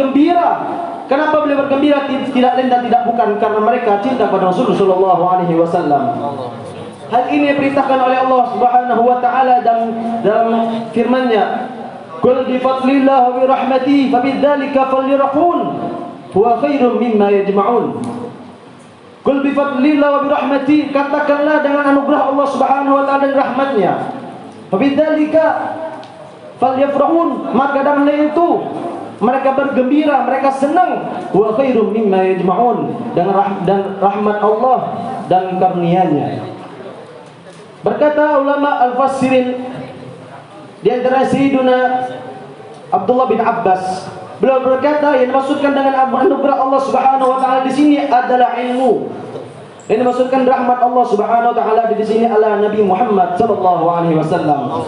bergembira. Kenapa beliau bergembira? Tidak lain dan tidak bukan karena mereka cinta pada Rasulullah sallallahu alaihi wasallam. Hal ini diperintahkan oleh Allah Subhanahu wa taala dalam firman-Nya, "Qul bi fadlillah wa bi rahmatihi fabidzalika falyafrahun huwa khairum mimma yajma'un." Qul bi fadlillah wa bi rahmatihi, katakanlah dengan anugerah Allah Subhanahu wa taala dan rahmat-Nya. Fabidzalika falyafrahun, maka dengan itu mereka bergembira, mereka senang. Wa khairum mimma yajma'un, dan rahmat Allah dan karunia-Nya. Berkata ulama al-fassirin, di antara Sayyiduna Abdullah bin Abbas, beliau berkata yang dimaksudkan dengan anugerah Allah Subhanahu wa taala di sini adalah ilmu. Yang dimaksudkan rahmat Allah Subhanahu wa taala di sini adalah Nabi Muhammad sallallahu alaihi wasallam.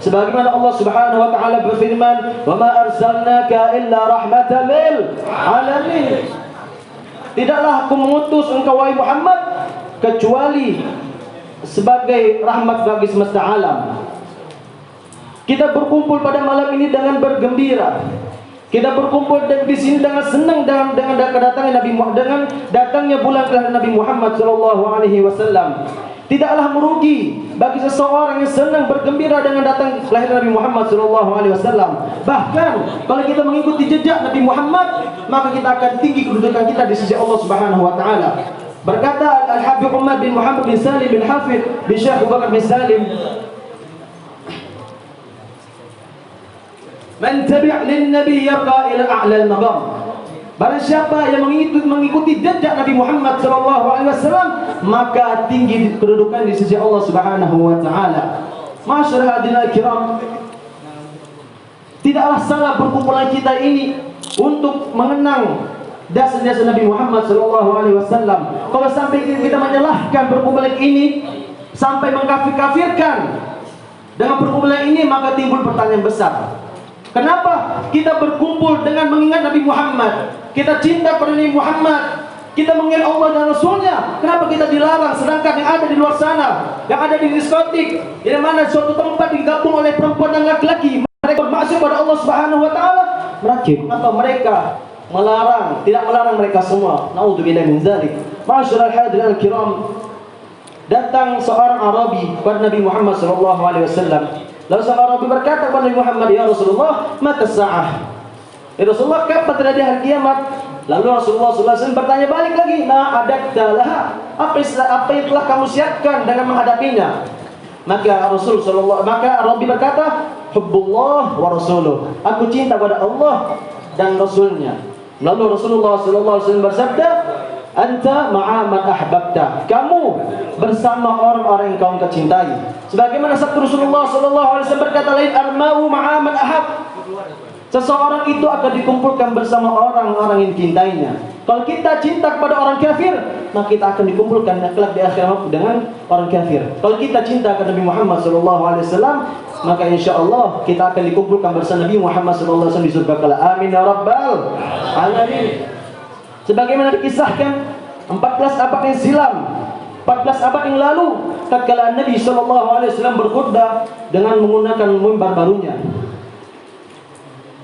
Sebagaimana Allah Subhanahu wa taala berfirman, "Wa ma arsalnaka illa rahmatan lil alamin." Tidaklah aku mengutus engkau wahai Muhammad kecuali sebagai rahmat bagi semesta alam. Kita berkumpul pada malam ini dengan bergembira. Kita berkumpul di sini dengan senang dengan kedatangan dengan datangnya bulan kelahiran Nabi Muhammad sallallahu alaihi wasallam. Tidaklah merugi bagi seseorang yang senang bergembira dengan datang kelahiran Nabi Muhammad sallallahu alaihi wasallam. Bahkan kalau kita mengikuti jejak Nabi Muhammad, maka kita akan tinggi kedudukan kita di sisi Allah Subhanahu wa taala. Berkata Al-Habib Muhammad bin Muhammad bin Salim bin Hafid bin Syekh Abu Bakar bin Salim, "Man tabi' lin nabi yarqa ila a'la al-maqam." Barang siapa yang mengikuti jejak Nabi Muhammad sallallahu alaihi wasallam, maka tinggi kedudukan di sisi Allah Subhanahu wa taala. Masyaallah hadirin kiram, tidaklah salah perkumpulan kita ini untuk mengenang dasar-dasar Nabi Muhammad sallallahu alaihi wasallam. Kalau sampai kita menyalahkan perkumpulan ini sampai mengkafir-kafirkan dengan perkumpulan ini, maka timbul pertanyaan besar. Kenapa kita berkumpul dengan mengingat Nabi Muhammad? Kita cinta pada Nabi Muhammad, kita mengingat Allah dan Rasulnya. Kenapa kita dilarang? Sedangkan yang ada di luar sana, yang ada di diskotik, yang mana suatu tempat digabung oleh perempuan dan laki-laki, mereka bermaksud pada Allah Subhanahu wa taala, atau mereka melarang, tidak melarang mereka semua. Naudzubillah min dzalik. Ma'asyiral hadirin al-kiram, datang seorang Arabi kepada Nabi Muhammad sallallahu alaihi wasallam. Lalu seorang Arabi berkata kepada Nabi Muhammad, "Ya Rasulullah, mata sa'ah?" Ya Rasulullah, kapan terjadi hari kiamat? Lalu Rasulullah sallallahu alaihi wasallam bertanya balik lagi, "Ma adakta laha?" Apa yang telah kamu siapkan dengan menghadapinya? Maka Arabi berkata, "Hubbullah wa rasuluh." Aku cinta pada Allah dan Rasulnya. Lalu Rasulullah sallallahu alaihi wasallam bersabda, "Anta ma'a man ahbabta." Kamu bersama orang-orang yang kau cintai. Sebagaimana sabda Rasulullah sallallahu alaihi wasallam berkata lain, "Arma'u ma'a man ahab." Seseorang itu akan dikumpulkan bersama orang-orang yang dicintainya. Kalau kita cinta kepada orang kafir, maka kita akan dikumpulkan kelak di akhirat dengan orang kafir. Kalau kita cinta kepada Nabi Muhammad sallallahu alaihi wasallam, maka insyaallah kita akan dikumpulkan bersama Nabi Muhammad sallallahu alaihi wasallam di surga kala. Amin ya rabbal alamin. Sebagaimana dikisahkan 14 abad yang silam, 14 abad yang lalu, tatkala Nabi sallallahu alaihi wasallam berkhutbah dengan menggunakan mimbar barunya.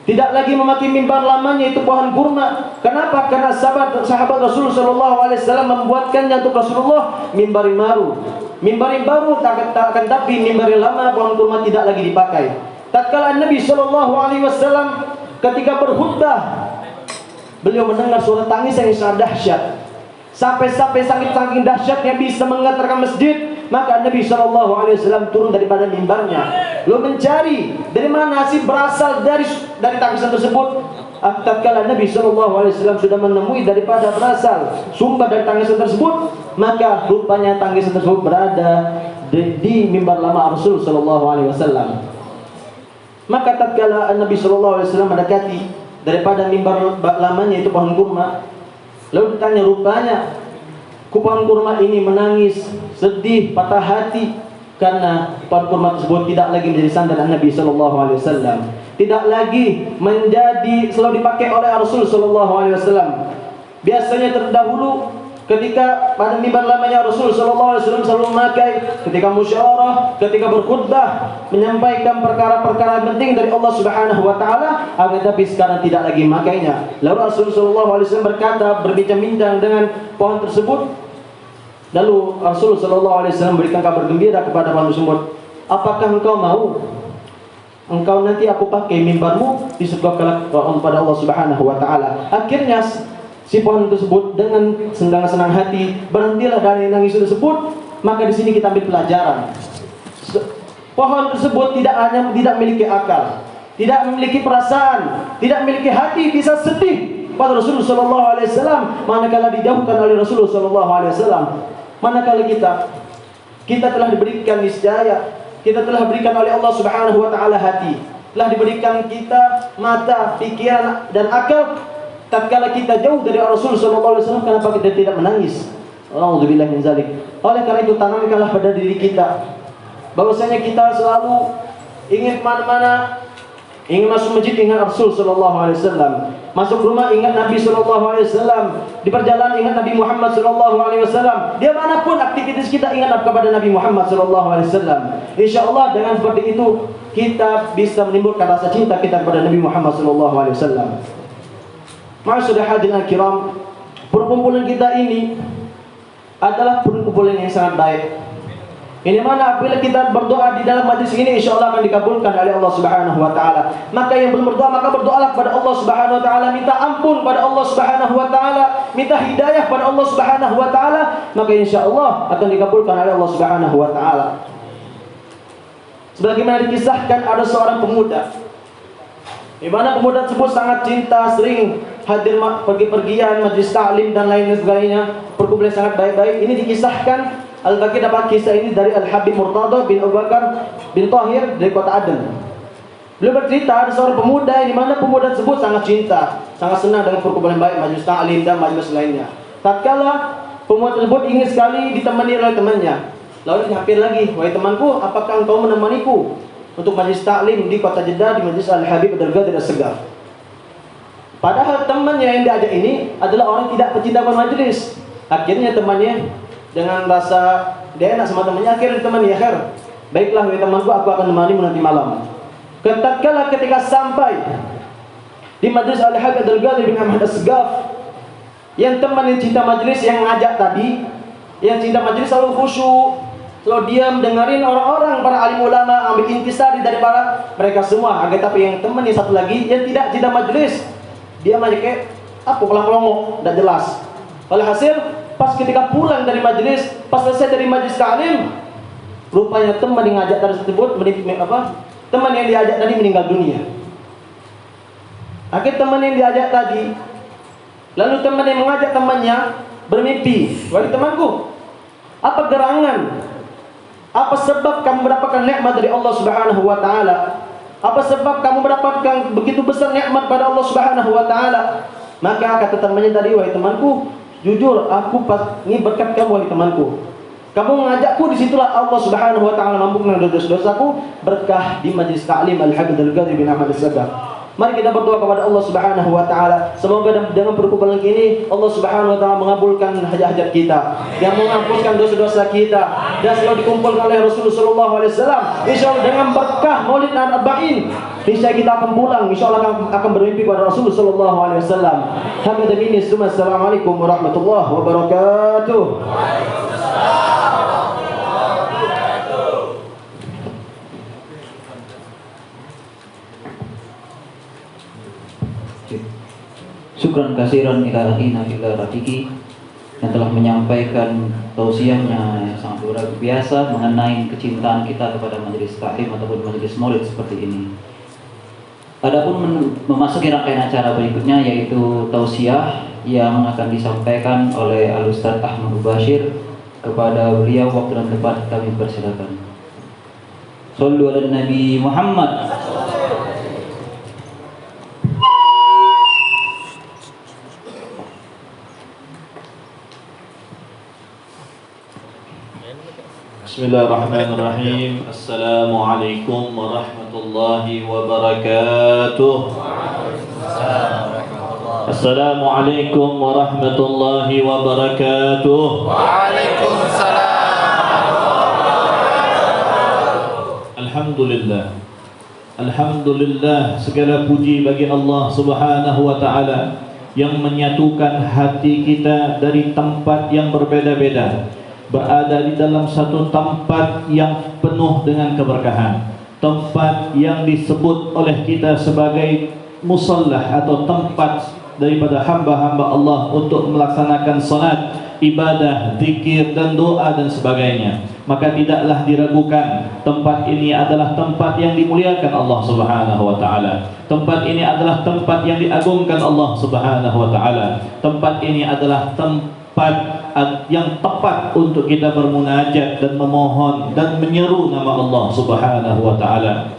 Tidak lagi memakai mimbar lamanya, itu pohon kurma. Kenapa? Karena sahabat Rasul sallallahu alaihi wasallam membuatkannya untuk Rasulullah mimbar yang baru. Mimbar yang baru akan tapi mimbar yang lama, pohon kurma tidak lagi dipakai. Tatkala Nabi sallallahu alaihi wasallam ketika berkhutbah, beliau mendengar suara tangis yang sangat dahsyat. Sampai-sampai saking dahsyatnya bisa menggetarkan masjid. Maka Nabi SAW turun daripada mimbarnya, lalu mencari dari mana nasi berasal dari tangisan tersebut. Tatkala Nabi SAW sudah menemui daripada berasal sumber dari tangisan tersebut, maka rupanya tangisan tersebut berada di mimbar lama Rasul SAW. Maka tatkala Nabi SAW mendekati daripada mimbar lamanya, itu pohon kurma, lalu ditanya, rupanya pohon kurma ini menangis, sedih, patah hati karena pohon kurma tersebut tidak lagi menjadi sandaran Nabi sallallahu alaihi wasallam, tidak lagi selalu dipakai oleh Rasul sallallahu alaihi wasallam. Biasanya terdahulu ketika pada mimbar lamanya Rasul sallallahu alaihi wasallam selalu memakai ketika musyawarah, ketika berkhutbah, menyampaikan perkara-perkara penting dari Allah Subhanahu wa taala, akan tapi sekarang tidak lagi memakainya. Lalu Rasul sallallahu alaihi wasallam berkata, berbincang-bincang dengan pohon tersebut. Lalu Rasul sallallahu alaihi wasallam berikan kabar gembira kepada pohon tersebut, apakah engkau mau engkau nanti aku pakai mimbarmu di surga kelak pada Allah Subhanahu wa taala. Akhirnya si pohon tersebut dengan senang hati berhentilah dari nangis tersebut. Maka di sini kita ambil pelajaran. Pohon tersebut tidak memiliki akal, tidak memiliki perasaan, tidak memiliki hati, bisa sedih pada Rasulullah sallallahu alaihi wasallam manakala dijauhkan oleh Rasulullah sallallahu alaihi wasallam. Manakala kita telah diberikan niscaya, kita telah diberikan oleh Allah Subhanahu wa taala hati, telah diberikan kita mata, pikiran dan akal. Tatkala kita jauh dari Rasul sallallahu alaihi wasallam, kenapa kita tidak menangis? Alhamdulillah min zalik. Oleh karena itu tanamkanlah pada diri kita bahwasanya kita selalu ingin kemana-mana, ingin masuk masjid ingat Rasul sallallahu alaihi wasallam, masuk rumah ingat Nabi sallallahu alaihi wasallam, di perjalanan ingat Nabi Muhammad sallallahu alaihi wasallam, di manapun aktivitas kita ingat kepada Nabi Muhammad sallallahu alaihi wasallam. Insyaallah dengan seperti itu kita bisa menimbulkan rasa cinta kita kepada Nabi Muhammad sallallahu alaihi wasallam. Ma'asyiral hadirin kiram, perkumpulan kita ini adalah perkumpulan yang sangat baik. Ini mana apabila kita berdoa di dalam majlis ini, insyaallah akan dikabulkan oleh Allah Subhanahu wa taala. Maka yang belum berdoa, maka berdoalah kepada Allah Subhanahu wa taala, minta ampun pada Allah Subhanahu wa taala, minta hidayah pada Allah Subhanahu wa taala, maka insyaallah akan dikabulkan oleh Allah Subhanahu wa taala. Sebagaimana dikisahkan ada seorang pemuda, di mana pemuda tersebut sangat cinta, sering hadir pergi-pergian, majlis ta'lim dan lain sebagainya, perkumpulan sangat baik-baik. Ini dikisahkan, Al-Baqir dapat kisah ini dari Al-Habib Murtada bin Abu Bakar bin Tahir dari kota Aden. Beliau bercerita ada seorang pemuda di mana pemuda tersebut sangat cinta, sangat senang dengan perkumpulan baik, majlis ta'lim dan majlis lainnya. Tatkala pemuda tersebut ingin sekali ditemani oleh temannya, lalu dihampir lagi, wahai temanku, apakah engkau menemaniku untuk majlis ta'lim di kota Jeddah, di majlis Al-Habib Al-Ghadir As-Segar? Padahal temannya yang diajak ini adalah orang tidak pecinta majlis. Akhirnya temannya dengan rasa dia enak sama temannya, akhirnya temannya, ya khair, baiklah wahai temanku, aku akan menemanimu nanti malam. Ketika sampai di majlis Al-Habib Al-Ghadir bin Ahmad As-Segaf, yang teman yang cinta majlis yang ngajak tadi, yang cinta majlis selalu khusyuk, selalu diam dengerin orang-orang para alim ulama, ambil intisari dari para mereka semua. Agar tapi yang teman yang satu lagi yang tidak cinta majlis, dia aja kayak apa pelong-pelongo, tidak jelas. Walhasil pas ketika pulang dari majlis, pas selesai dari majlis ta'lim, rupanya teman yang ngajak tersebut teman yang diajak tadi meninggal dunia. Akhirnya teman yang diajak tadi, lalu teman yang mengajak temannya bermimpi, wahai temanku, apa gerangan, apa sebab kamu mendapatkan nikmat dari Allah Subhanahu wa taala? Apa sebab kamu mendapatkan begitu besar nikmat pada Allah Subhanahu wa taala? Maka kata temannya tadi, wahai temanku, jujur aku ini berkat kamu wahai temanku. Kamu mengajakku, disitulah Allah Subhanahu wa taala mengampunkan dosa-dosaku berkah di majlis ta'lim Al-Habib Al-Ghadir bin Ahmad As-Segaf. Mari kita berdoa kepada Allah Subhanahu wa taala. Semoga dengan perkumpulan ini Allah Subhanahu wa taala mengabulkan hajat-hajat kita, yang mengampunkan dosa-dosa kita, dan selalu dikumpulkan oleh Rasulullah sallallahu alaihi wasallam. Insyaallah dengan berkah Maulid Arba'in, niscaya kita akan pulang, insyaallah akan bermimpi kepada Rasulullah sallallahu alaihi wasallam. Hamdan minni, assalamualaikum warahmatullahi wabarakatuh. Syukran kasiran ila akhina ila Rafiki yang telah menyampaikan tausiahnya yang sangat luar biasa mengenai kecintaan kita kepada majelis taklim ataupun majelis maulid seperti ini. Adapun memasuki rangkaian acara berikutnya, yaitu tausiah yang akan disampaikan oleh Al-Ustaz Ahmad Bashir. Kepada beliau waktu dan tempat kami persilakan. Shallu ala Nabi Muhammad. Bismillahirrahmanirrahim. Assalamualaikum warahmatullahi wabarakatuh. Assalamualaikum warahmatullahi wabarakatuh. Alhamdulillah. Alhamdulillah, segala puji bagi Allah Subhanahu wa taala yang menyatukan hati kita dari tempat yang berbeda-beda, berada di dalam satu tempat yang penuh dengan keberkahan, tempat yang disebut oleh kita sebagai musallah atau tempat daripada hamba-hamba Allah untuk melaksanakan salat, ibadah, zikir dan doa dan sebagainya. Maka tidaklah diragukan, tempat ini adalah tempat yang dimuliakan Allah Subhanahu wa taala. Tempat ini adalah tempat yang diagungkan Allah Subhanahu wa taala. Tempat ini adalah tempat yang tepat untuk kita bermunajat dan memohon dan menyeru nama Allah Subhanahu wa taala.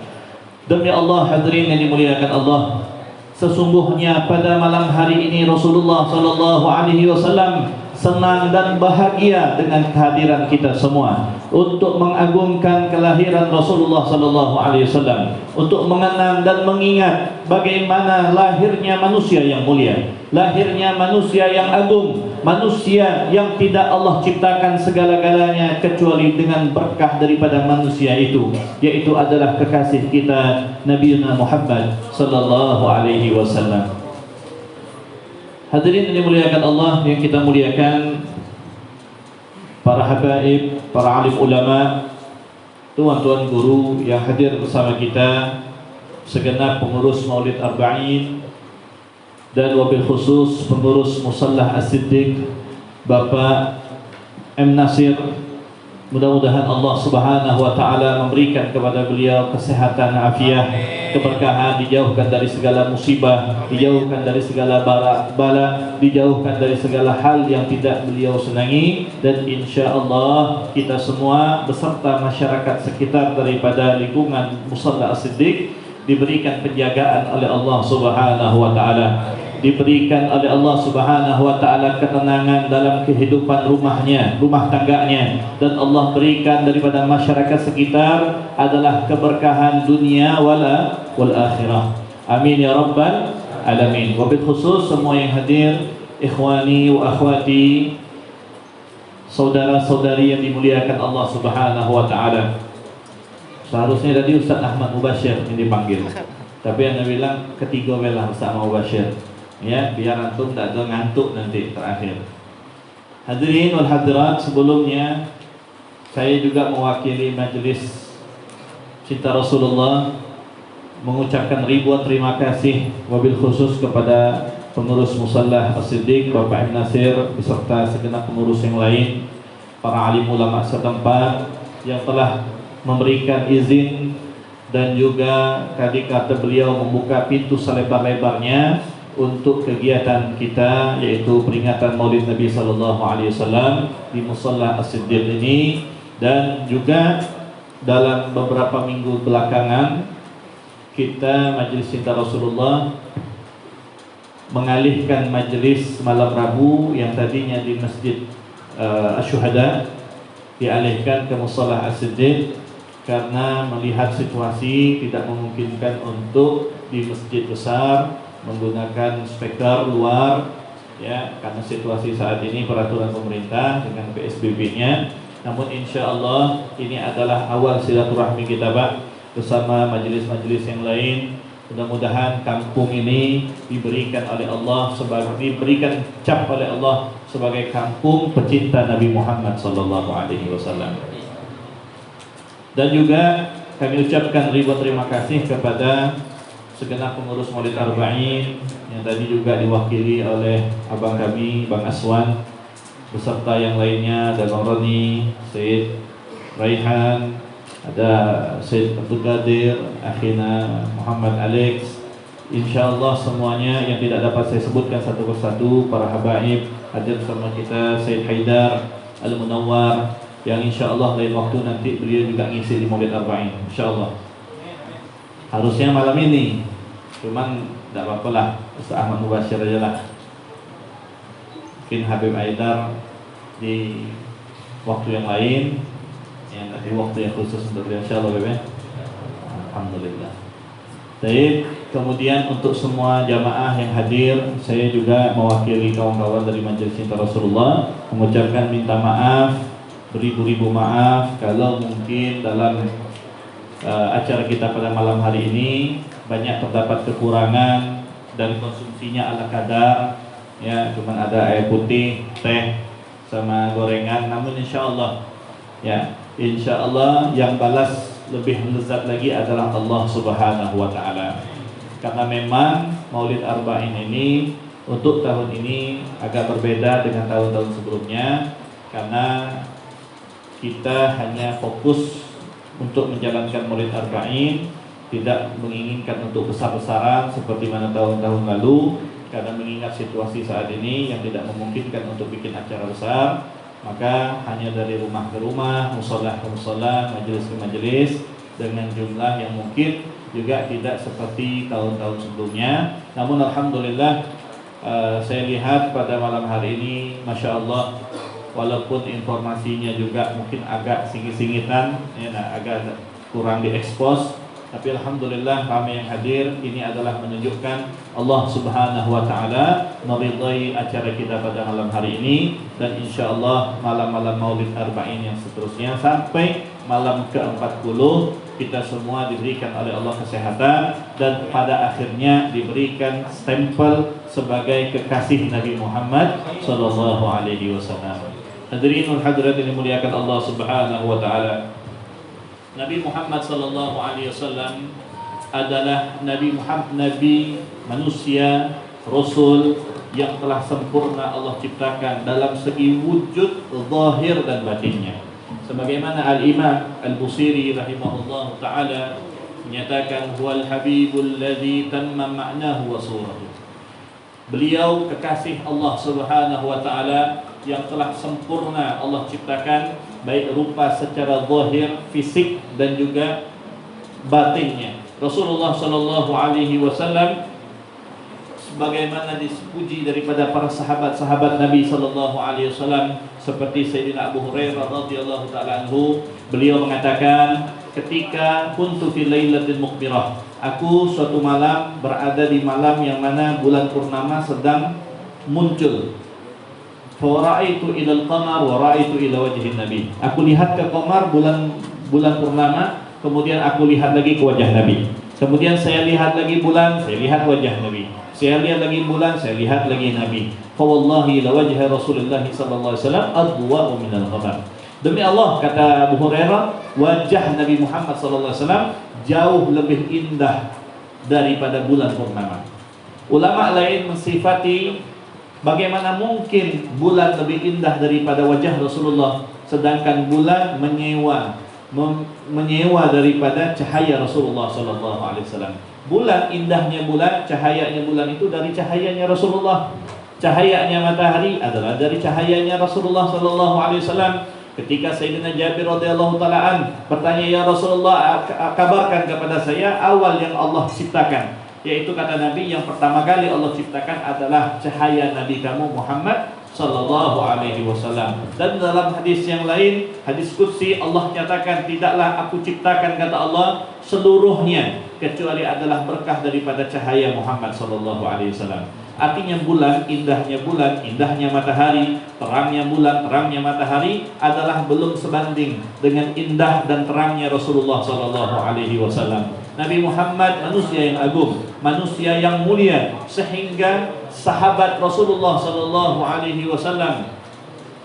Demi Allah, hadirin yang dimuliakan Allah, sesungguhnya pada malam hari ini Rasulullah sallallahu alaihi wasallam senang dan bahagia dengan kehadiran kita semua untuk mengagungkan kelahiran Rasulullah sallallahu alaihi wasallam, untuk mengenang dan mengingat bagaimana lahirnya manusia yang mulia, lahirnya manusia yang agung, manusia yang tidak Allah ciptakan segala-galanya kecuali dengan berkah daripada manusia itu, yaitu adalah kekasih kita Nabi Muhammad sallallahu alaihi wasallam. Hadirin yang dimuliakan Allah, yang kita muliakan, para habaib, para alim ulama, tuan-tuan guru yang hadir bersama kita, segenap pengurus Maulid Arba'in, dan wabil khusus pengurus Musallah As-Siddiq Bapak M. Nasir. Mudah-mudahan Allah Subhanahu wa taala memberikan kepada beliau kesehatan, afiat, keberkahan, dijauhkan dari segala musibah, dijauhkan dari segala bala, dijauhkan dari segala hal yang tidak beliau senangi, dan insyaallah kita semua beserta masyarakat sekitar daripada lingkungan Musalla As-Siddiq diberikan penjagaan oleh Allah Subhanahu wa taala, diberikan oleh Allah Subhanahu wa taala ketenangan dalam kehidupan rumahnya, rumah tangganya, dan Allah berikan daripada masyarakat sekitar adalah keberkahan dunia wal akhirah. Amin ya rabbal alamin. Wabil khusus semua yang hadir, ikhwani wa akhwati, saudara-saudari yang dimuliakan Allah Subhanahu wa taala. Seharusnya tadi Ustaz Ahmad Mubashir yang dipanggil, tapi Anda bilang ketiga belah Ustaz Ahmad Mubashir, ya, biar antum tak ada ngantuk nanti terakhir. Hadirin wal hadirat, sebelumnya saya juga mewakili majelis Cinta Rasulullah mengucapkan ribuan terima kasih wabil khusus kepada pengurus Musallah As-Siddiq Bapak M. Nasir beserta segenap pengurus yang lain, para alim ulama setempat yang telah memberikan izin dan juga tadi kata beliau membuka pintu selebar-lebarnya untuk kegiatan kita, yaitu peringatan Maulid Nabi sallallahu alaihi wasallam di Musalla As-Siddiq ini. Dan juga dalam beberapa minggu belakangan kita Majelis Cinta Rasulullah mengalihkan majelis malam Rabu yang tadinya di Masjid Asy-Syuhada dialihkan ke Musalla As-Siddiq karena melihat situasi tidak memungkinkan untuk di masjid besar menggunakan speaker luar, ya, karena situasi saat ini peraturan pemerintah dengan PSBB-nya. Namun insya Allah ini adalah awal silaturahmi kita Pak bersama majelis-majelis yang lain. Mudah-mudahan kampung ini diberikan oleh Allah diberikan cap oleh Allah sebagai kampung pecinta Nabi Muhammad sallallahu alaihi wasallam. Dan juga kami ucapkan ribuan terima kasih kepada segenap pengurus Maulid Arba'in yang tadi juga diwakili oleh abang kami, Bang Aswan, beserta yang lainnya, ada Bang Roni, Syed Raihan, ada Syed Abdul Qadir, akhina Muhammad Alex. InsyaAllah semuanya yang tidak dapat saya sebutkan satu persatu, para habaib hadir bersama kita, Syed Haidar Al-Munawwar, yang insyaallah lain waktu nanti beliau juga ngisi di Maulid Arba'in insyaallah. Harusnya malam ini, cuman tidak apa-apa lah, Ustaz Ahmad Mubashir aja lah. Mungkin Habib Aidar di waktu yang lain, yang di waktu yang khusus untuk beliau insyaallah. Alhamdulillah. Baik, kemudian untuk semua jamaah yang hadir, saya juga mewakili kawan-kawan dari Majelis Cinta Rasulullah mengucapkan minta maaf, beribu-ribu maaf kalau mungkin dalam acara kita pada malam hari ini banyak terdapat kekurangan dan konsumsinya ala kadar, ya, cuma ada air putih, teh, sama gorengan. Namun insya Allah, ya, insya Allah yang balas lebih lezat lagi adalah Allah Subhanahu wa Ta'ala. Karena memang Maulid Arba'in ini untuk tahun ini agak berbeda dengan tahun-tahun sebelumnya, karena kita hanya fokus untuk menjalankan Maulid Arba'in, tidak menginginkan untuk besar-besaran seperti mana tahun-tahun lalu, karena mengingat situasi saat ini yang tidak memungkinkan untuk bikin acara besar. Maka hanya dari rumah ke rumah, musola ke musola, majelis ke majelis, dengan jumlah yang mungkin juga tidak seperti tahun-tahun sebelumnya. Namun alhamdulillah, saya lihat pada malam hari ini, Masya Allah, walaupun informasinya juga mungkin agak singit-singitan, ya, agak kurang diekspos, tapi alhamdulillah ramai yang hadir. Ini adalah menunjukkan Allah Subhanahu wa Ta'ala meridai acara kita pada malam hari ini, dan insya Allah malam-malam Maulid Arba'in yang seterusnya sampai malam ke-40 kita semua diberikan oleh Allah kesehatan dan pada akhirnya diberikan stempel sebagai kekasih Nabi Muhammad sallallahu alaihi wasallam. Hadirin wal hadirat yang dimuliakan Allah Subhanahu wa Ta'ala, Nabi Muhammad sallallahu alaihi wasallam adalah nabi manusia, rasul yang telah sempurna Allah ciptakan dalam segi wujud, zahir dan batinnya. Sebagaimana Al-Imam Al-Busiri rahimahullah ta'ala menyatakan, huwal habibul ladzi tamma ma'nahu wa suratuhu. Beliau kekasih Allah Subhanahu wa Ta'ala yang telah sempurna Allah ciptakan, baik rupa secara zahir, fisik dan juga batinnya. Rasulullah sallallahu alaihi wasallam sebagaimana dipuji daripada para sahabat-sahabat Nabi sallallahu alaihi wasallam seperti Sayyidina Abu Hurairah radhiyallahu taala anhu, beliau mengatakan, ketika kuntu fi lailatin muqbirah, aku suatu malam berada di malam yang mana bulan purnama sedang muncul. Fa ra'aitu ila al-qamar wa ra'aitu ila wajhi Nabi. Aku lihat ke qamar, bulan purnama, kemudian aku lihat lagi ke wajah Nabi. Kemudian saya lihat lagi bulan, saya lihat wajah Nabi. Saya lihat lagi bulan, saya lihat lagi Nabi. Fa wallahi la wajha Rasulullah sallallahu alaihi wasallam adwa'u min al-qamar. Demi Allah, kata Abu Hurairah, wajah Nabi Muhammad sallallahu alaihi wasallam jauh lebih indah daripada bulan purnama. Ulama lain mensifati, bagaimana mungkin bulan lebih indah daripada wajah Rasulullah, sedangkan bulan menyewa daripada cahaya Rasulullah sallallahu alaihi wasallam. Bulan, indahnya bulan, cahayanya bulan itu dari cahayanya Rasulullah. Cahayanya matahari adalah dari cahayanya Rasulullah sallallahu alaihi wasallam. Ketika Sayyidina Jabir radhiyallahu taala an bertanya, ya Rasulullah, kabarkan kepada saya awal yang Allah ciptakan. Yaitu kata Nabi, yang pertama kali Allah ciptakan adalah cahaya Nabi kamu Muhammad sallallahu alaihi wasallam. Dan dalam hadis yang lain, hadis qudsi, Allah nyatakan, tidaklah aku ciptakan, kata Allah, seluruhnya kecuali adalah berkah daripada cahaya Muhammad sallallahu alaihi wasallam. Artinya bulan, indahnya matahari, terangnya bulan, terangnya matahari adalah belum sebanding dengan indah dan terangnya Rasulullah sallallahu alaihi wasallam. Nabi Muhammad manusia yang agung, manusia yang mulia, sehingga sahabat Rasulullah sallallahu alaihi wasallam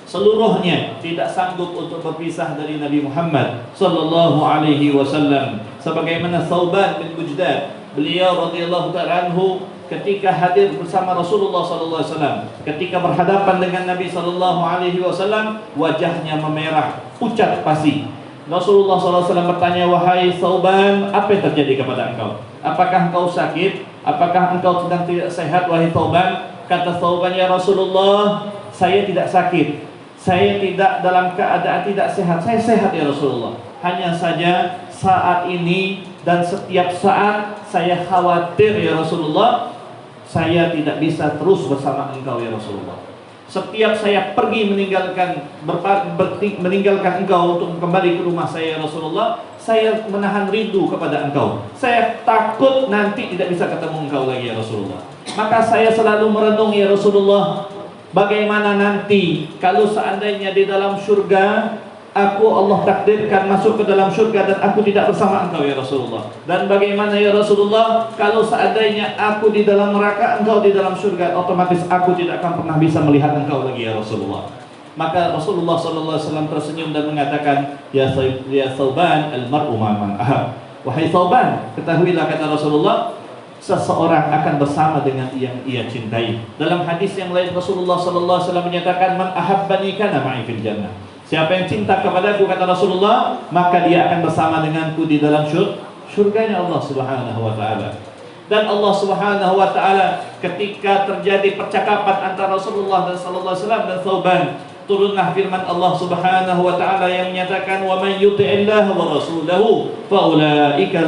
seluruhnya tidak sanggup untuk berpisah dari Nabi Muhammad sallallahu alaihi wasallam. Sebagaimana Thauban bin Bujdad, beliau radhiyallahu ta'ala anhu ketika hadir bersama Rasulullah sallallahu alaihi wasallam, ketika berhadapan dengan Nabi sallallahu alaihi wasallam, wajahnya memerah, pucat pasi. Rasulullah sallallahu alaihi wasallam bertanya, wahai Thauban, apa yang terjadi kepada engkau? Apakah engkau sakit? Apakah engkau sedang tidak sehat, wahai Thauban? Kata Thauban, ya Rasulullah, saya tidak sakit, saya tidak dalam keadaan tidak sehat, saya sehat ya Rasulullah. Hanya saja saat ini dan setiap saat saya khawatir ya Rasulullah, saya tidak bisa terus bersama engkau ya Rasulullah. setiap saya pergi meninggalkan engkau untuk kembali ke rumah saya, ya Rasulullah, saya menahan rindu kepada engkau. Saya takut nanti tidak bisa ketemu engkau lagi, ya Rasulullah. Maka saya selalu merenung, ya Rasulullah, bagaimana nanti kalau seandainya di dalam surga Allah takdirkan masuk ke dalam surga dan aku tidak bersama engkau, ya Rasulullah. Dan bagaimana, ya Rasulullah, kalau seandainya aku di dalam neraka, engkau di dalam surga, otomatis aku tidak akan pernah bisa melihat engkau lagi, ya Rasulullah. Maka Rasulullah SAW tersenyum dan mengatakan, ya Thawban, al-mar'u ma'man ahab. Wahai Thawban, ketahuilah, kata Rasulullah, seseorang akan bersama dengan yang ia cintai. Dalam hadis yang lain Rasulullah SAW menyatakan, man ahabbani kana ma'i fil jannah. Siapa yang cinta kepadaku, kata Rasulullah, maka dia akan bersama denganku di dalam surganya Allah Subhanahu wa taala. Dan Allah Subhanahu wa taala ketika terjadi percakapan antara Rasulullah dan sallallahu alaihi wasallam dan Thawban, turunlah firman Allah Subhanahu wa taala yang menyatakan, wa man yuti'illah wa rasulahu faulaika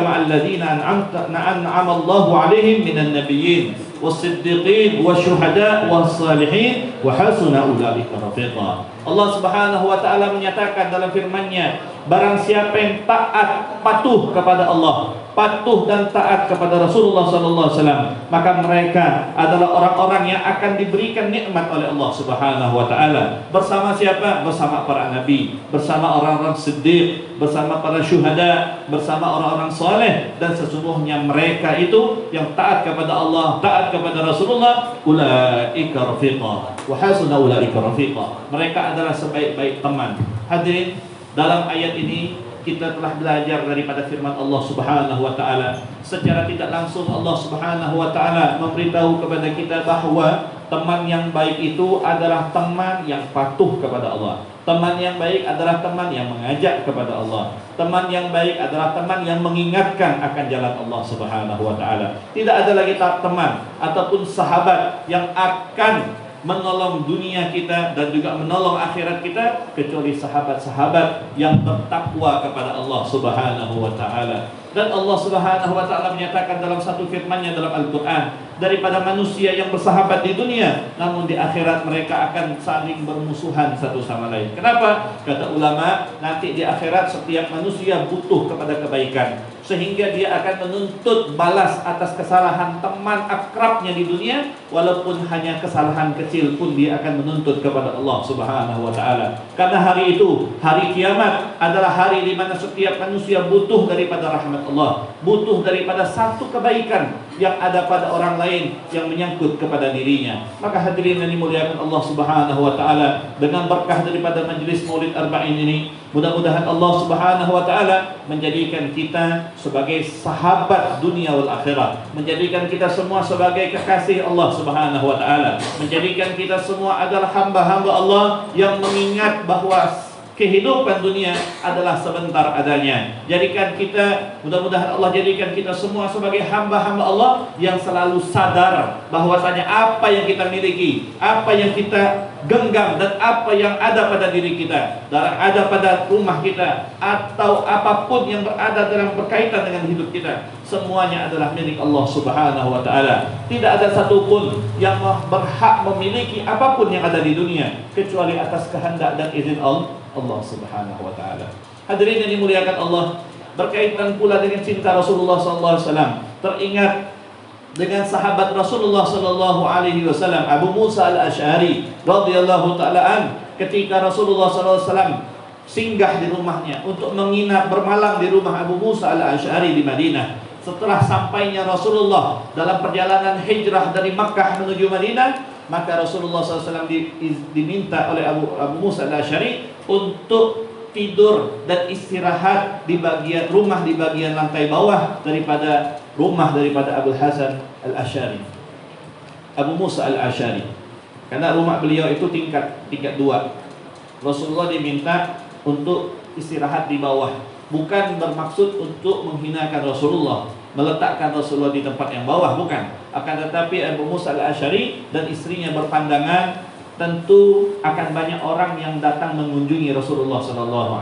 ma'al ladzina an'ama Allahu 'alaihim minan nabiyyin was-siddiqin wasyuhada was-salihin wa hasuna ulaika rafiqa. Allah Subhanahu wa taala menyatakan dalam firman-Nya, barang siapa yang taat, patuh kepada Allah, patuh dan taat kepada Rasulullah sallallahu alaihi wasallam, maka mereka adalah orang-orang yang akan diberikan nikmat oleh Allah Subhanahu wa taala. Bersama siapa? Bersama para nabi, bersama orang-orang siddiq, bersama para syuhada, bersama orang-orang saleh, dan sesungguhnya mereka itu yang taat kepada Allah, taat kepada Rasulullah, ulaika rafiqa wa hasuna ulaika rafiqa. Mereka adalah sebaik-baik teman. Hadirin, dalam ayat ini kita telah belajar daripada firman Allah Subhanahu wa taala. Secara tidak langsung Allah Subhanahu wa taala memberitahu kepada kita bahwa teman yang baik itu adalah teman yang patuh kepada Allah. Teman yang baik adalah teman yang mengajak kepada Allah. Teman yang baik adalah teman yang mengingatkan akan jalan Allah Subhanahu wa taala. Tidak ada lagi teman ataupun sahabat yang akan menolong dunia kita dan juga menolong akhirat kita kecuali sahabat-sahabat yang bertakwa kepada Allah Subhanahu wa taala. Dan Allah Subhanahu wa taala menyatakan dalam satu firman-Nya dalam Al-Qur'an, daripada manusia yang bersahabat di dunia, namun di akhirat mereka akan saling bermusuhan satu sama lain. Kenapa? Kata ulama, nanti di akhirat setiap manusia butuh kepada kebaikan, sehingga dia akan menuntut balas atas kesalahan teman akrabnya di dunia, walaupun hanya kesalahan kecil pun dia akan menuntut kepada Allah Subhanahu wa taala. Karena hari itu, hari kiamat adalah hari di mana setiap manusia butuh daripada rahmat Allah, butuh daripada satu kebaikan yang ada pada orang lain yang menyangkut kepada dirinya. Maka hadirin yang dimuliakan Allah Subhanahu wa taala, dengan berkah daripada majlis Maulid Arba'in ini, mudah-mudahan Allah Subhanahu wa taala menjadikan kita sebagai sahabat dunia wal akhirah, menjadikan kita semua sebagai kekasih Allah Subhanahu wa taala, menjadikan kita semua adalah hamba-hamba Allah yang mengingat bahwa kehidupan dunia adalah sebentar adanya. Jadikan kita, mudah-mudahan Allah jadikan kita semua sebagai hamba-hamba Allah yang selalu sadar bahwasanya apa yang kita miliki, apa yang kita genggam, dan apa yang ada pada diri kita, dan ada pada rumah kita, atau apapun yang berada dalam berkaitan dengan hidup kita, semuanya adalah milik Allah Subhanahu wa taala. Tidak ada satupun yang berhak memiliki apapun yang ada di dunia kecuali atas kehendak dan izin Allah Subhanahu wa taala. Hadirin yang dimuliakan Allah, berkaitan pula dengan cinta Rasulullah sallallahu alaihi wasallam, teringat dengan sahabat Rasulullah sallallahu alaihi wasallam Abu Musa al-Asy'ari radhiyallahu taala an, ketika Rasulullah sallallahu alaihi wasallam singgah di rumahnya untuk menginap bermalam di rumah Abu Musa al-Asy'ari di Madinah. Setelah sampainya Rasulullah dalam perjalanan hijrah dari Makkah menuju Madinah, maka Rasulullah SAW diminta oleh Abu Musa al-Asy'ari untuk tidur dan istirahat di bagian rumah, di bagian lantai bawah daripada rumah daripada Abu Hasan al-Asy'ari, Abu Musa al-Asy'ari. Karena rumah beliau itu tingkat 2. Rasulullah diminta untuk istirahat di bawah, bukan bermaksud untuk menghinakan Rasulullah, meletakkan Rasulullah di tempat yang bawah, bukan. Akan tetapi Abu Musa al-Asy'ari dan istrinya berpandangan tentu akan banyak orang yang datang mengunjungi Rasulullah SAW.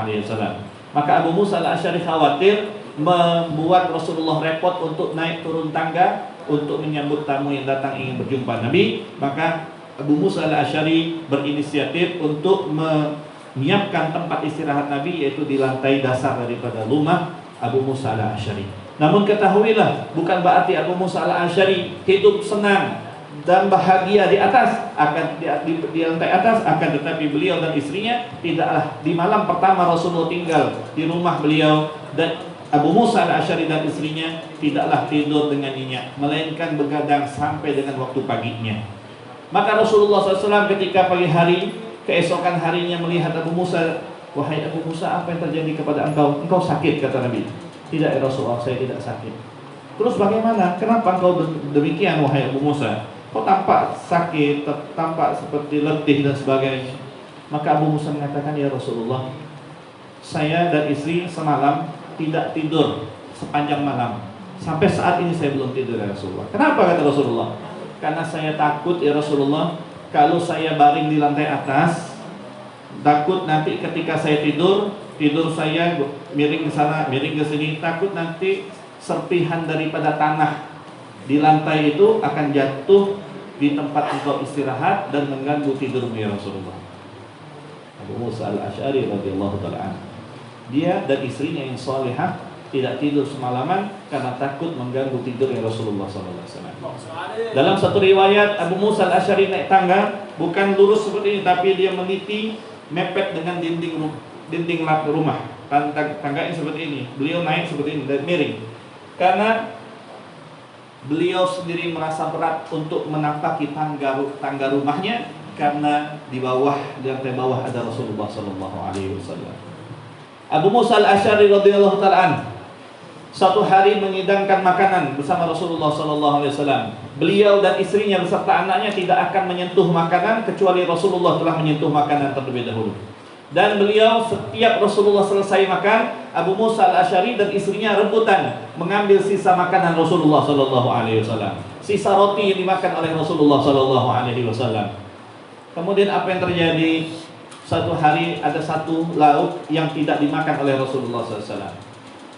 Maka Abu Musa al-Asy'ari khawatir membuat Rasulullah repot untuk naik turun tangga untuk menyambut tamu yang datang ingin berjumpa Nabi. Maka Abu Musa al-Asy'ari berinisiatif untuk menyiapkan tempat istirahat Nabi, yaitu di lantai dasar daripada rumah Abu Musa al-Asy'ari. Namun ketahuilah, bukan berarti Abu Musa al-Asy'ari hidup senang dan bahagia di atas, akan di lantai atas, akan tetapi beliau dan istrinya tidaklah di malam pertama Rasulullah tinggal di rumah beliau, dan Abu Musa al-Asy'ari dan istrinya tidaklah tidur dengan nyenyak, melainkan begadang sampai dengan waktu paginya. Maka Rasulullah SAW ketika pagi hari, keesokan harinya melihat Abu Musa, "Wahai Abu Musa, apa yang terjadi kepada engkau? Engkau sakit?" kata Nabi. "Tidak ya Rasulullah, saya tidak sakit." "Terus bagaimana? Kenapa engkau demikian wahai Abu Musa? Kau tampak sakit, tampak seperti letih dan sebagainya." Maka Abu Musa mengatakan, "Ya Rasulullah, saya dan istri semalam tidak tidur sepanjang malam. Sampai saat ini saya belum tidur ya Rasulullah." "Kenapa?" kata Rasulullah. "Karena saya takut ya Rasulullah, kalau saya baring di lantai atas, takut nanti ketika saya tidur saya miring ke sana, miring ke sini, takut nanti serpihan daripada tanah di lantai itu akan jatuh di tempat engkau istirahat dan mengganggu tidurmu ya Rasulullah." Abu Musa al-Asy'ari radhiyallahu ta'ala anhu, dia dan istrinya yang salihah tidak tidur semalaman karena takut mengganggu tidurnya Rasulullah SAW. Dalam satu riwayat, Abu Musa al-Asy'ari naik tangga, bukan lurus seperti ini, tapi dia meniti mepet dengan dinding rumah. Tangganya seperti ini, beliau naik seperti ini dan miring, karena beliau sendiri merasa berat untuk menapaki tangga rumahnya, karena di lantai bawah ada Rasulullah SAW. Abu Musa al-Asy'ari radhiyallahu ta'ala anhu satu hari mengidangkan makanan bersama Rasulullah SAW. Beliau dan istrinya beserta anaknya tidak akan menyentuh makanan kecuali Rasulullah telah menyentuh makanan terlebih dahulu. Dan beliau setiap Rasulullah selesai makan, Abu Musa al-Asy'ari dan istrinya rebutan mengambil sisa makanan Rasulullah SAW, sisa roti yang dimakan oleh Rasulullah SAW. Kemudian apa yang terjadi? Satu hari ada satu lauk yang tidak dimakan oleh Rasulullah SAW.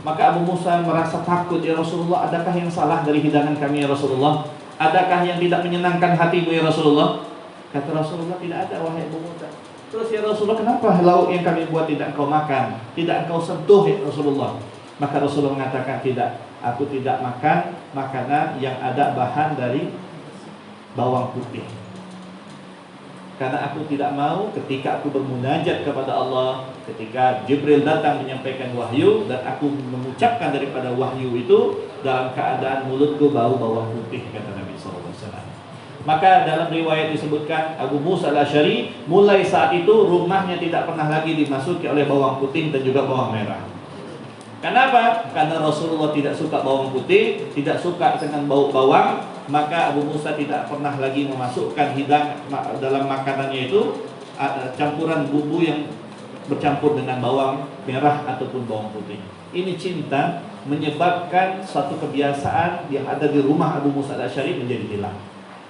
Maka Abu Musa merasa takut, "Ya Rasulullah, adakah yang salah dari hidangan kami ya Rasulullah? Adakah yang tidak menyenangkan hatimu ya Rasulullah?" Kata Rasulullah, "Tidak ada wahai Abu Musa." "Terus ya Rasulullah, kenapa lauk yang kami buat tidak engkau makan, tidak engkau sentuh ya Rasulullah?" Maka Rasulullah mengatakan, "Tidak, aku tidak makan makanan yang ada bahan dari bawang putih. Karena aku tidak mau ketika aku bermunajat kepada Allah, ketika Jibril datang menyampaikan wahyu dan aku mengucapkan daripada wahyu itu dalam keadaan mulutku bau bawang putih," kata Nabi SAW. Maka dalam riwayat disebutkan Abu Musa al-Asy'ari mulai saat itu rumahnya tidak pernah lagi dimasuki oleh bawang putih dan juga bawang merah. Kenapa? Karena Rasulullah tidak suka bawang putih, tidak suka dengan bau bawang. Maka Abu Musa tidak pernah lagi memasukkan dalam makanannya itu campuran bumbu yang bercampur dengan bawang merah ataupun bawang putih. Ini cinta menyebabkan suatu kebiasaan yang ada di rumah Abu Musa al-Asy'ari menjadi hilang.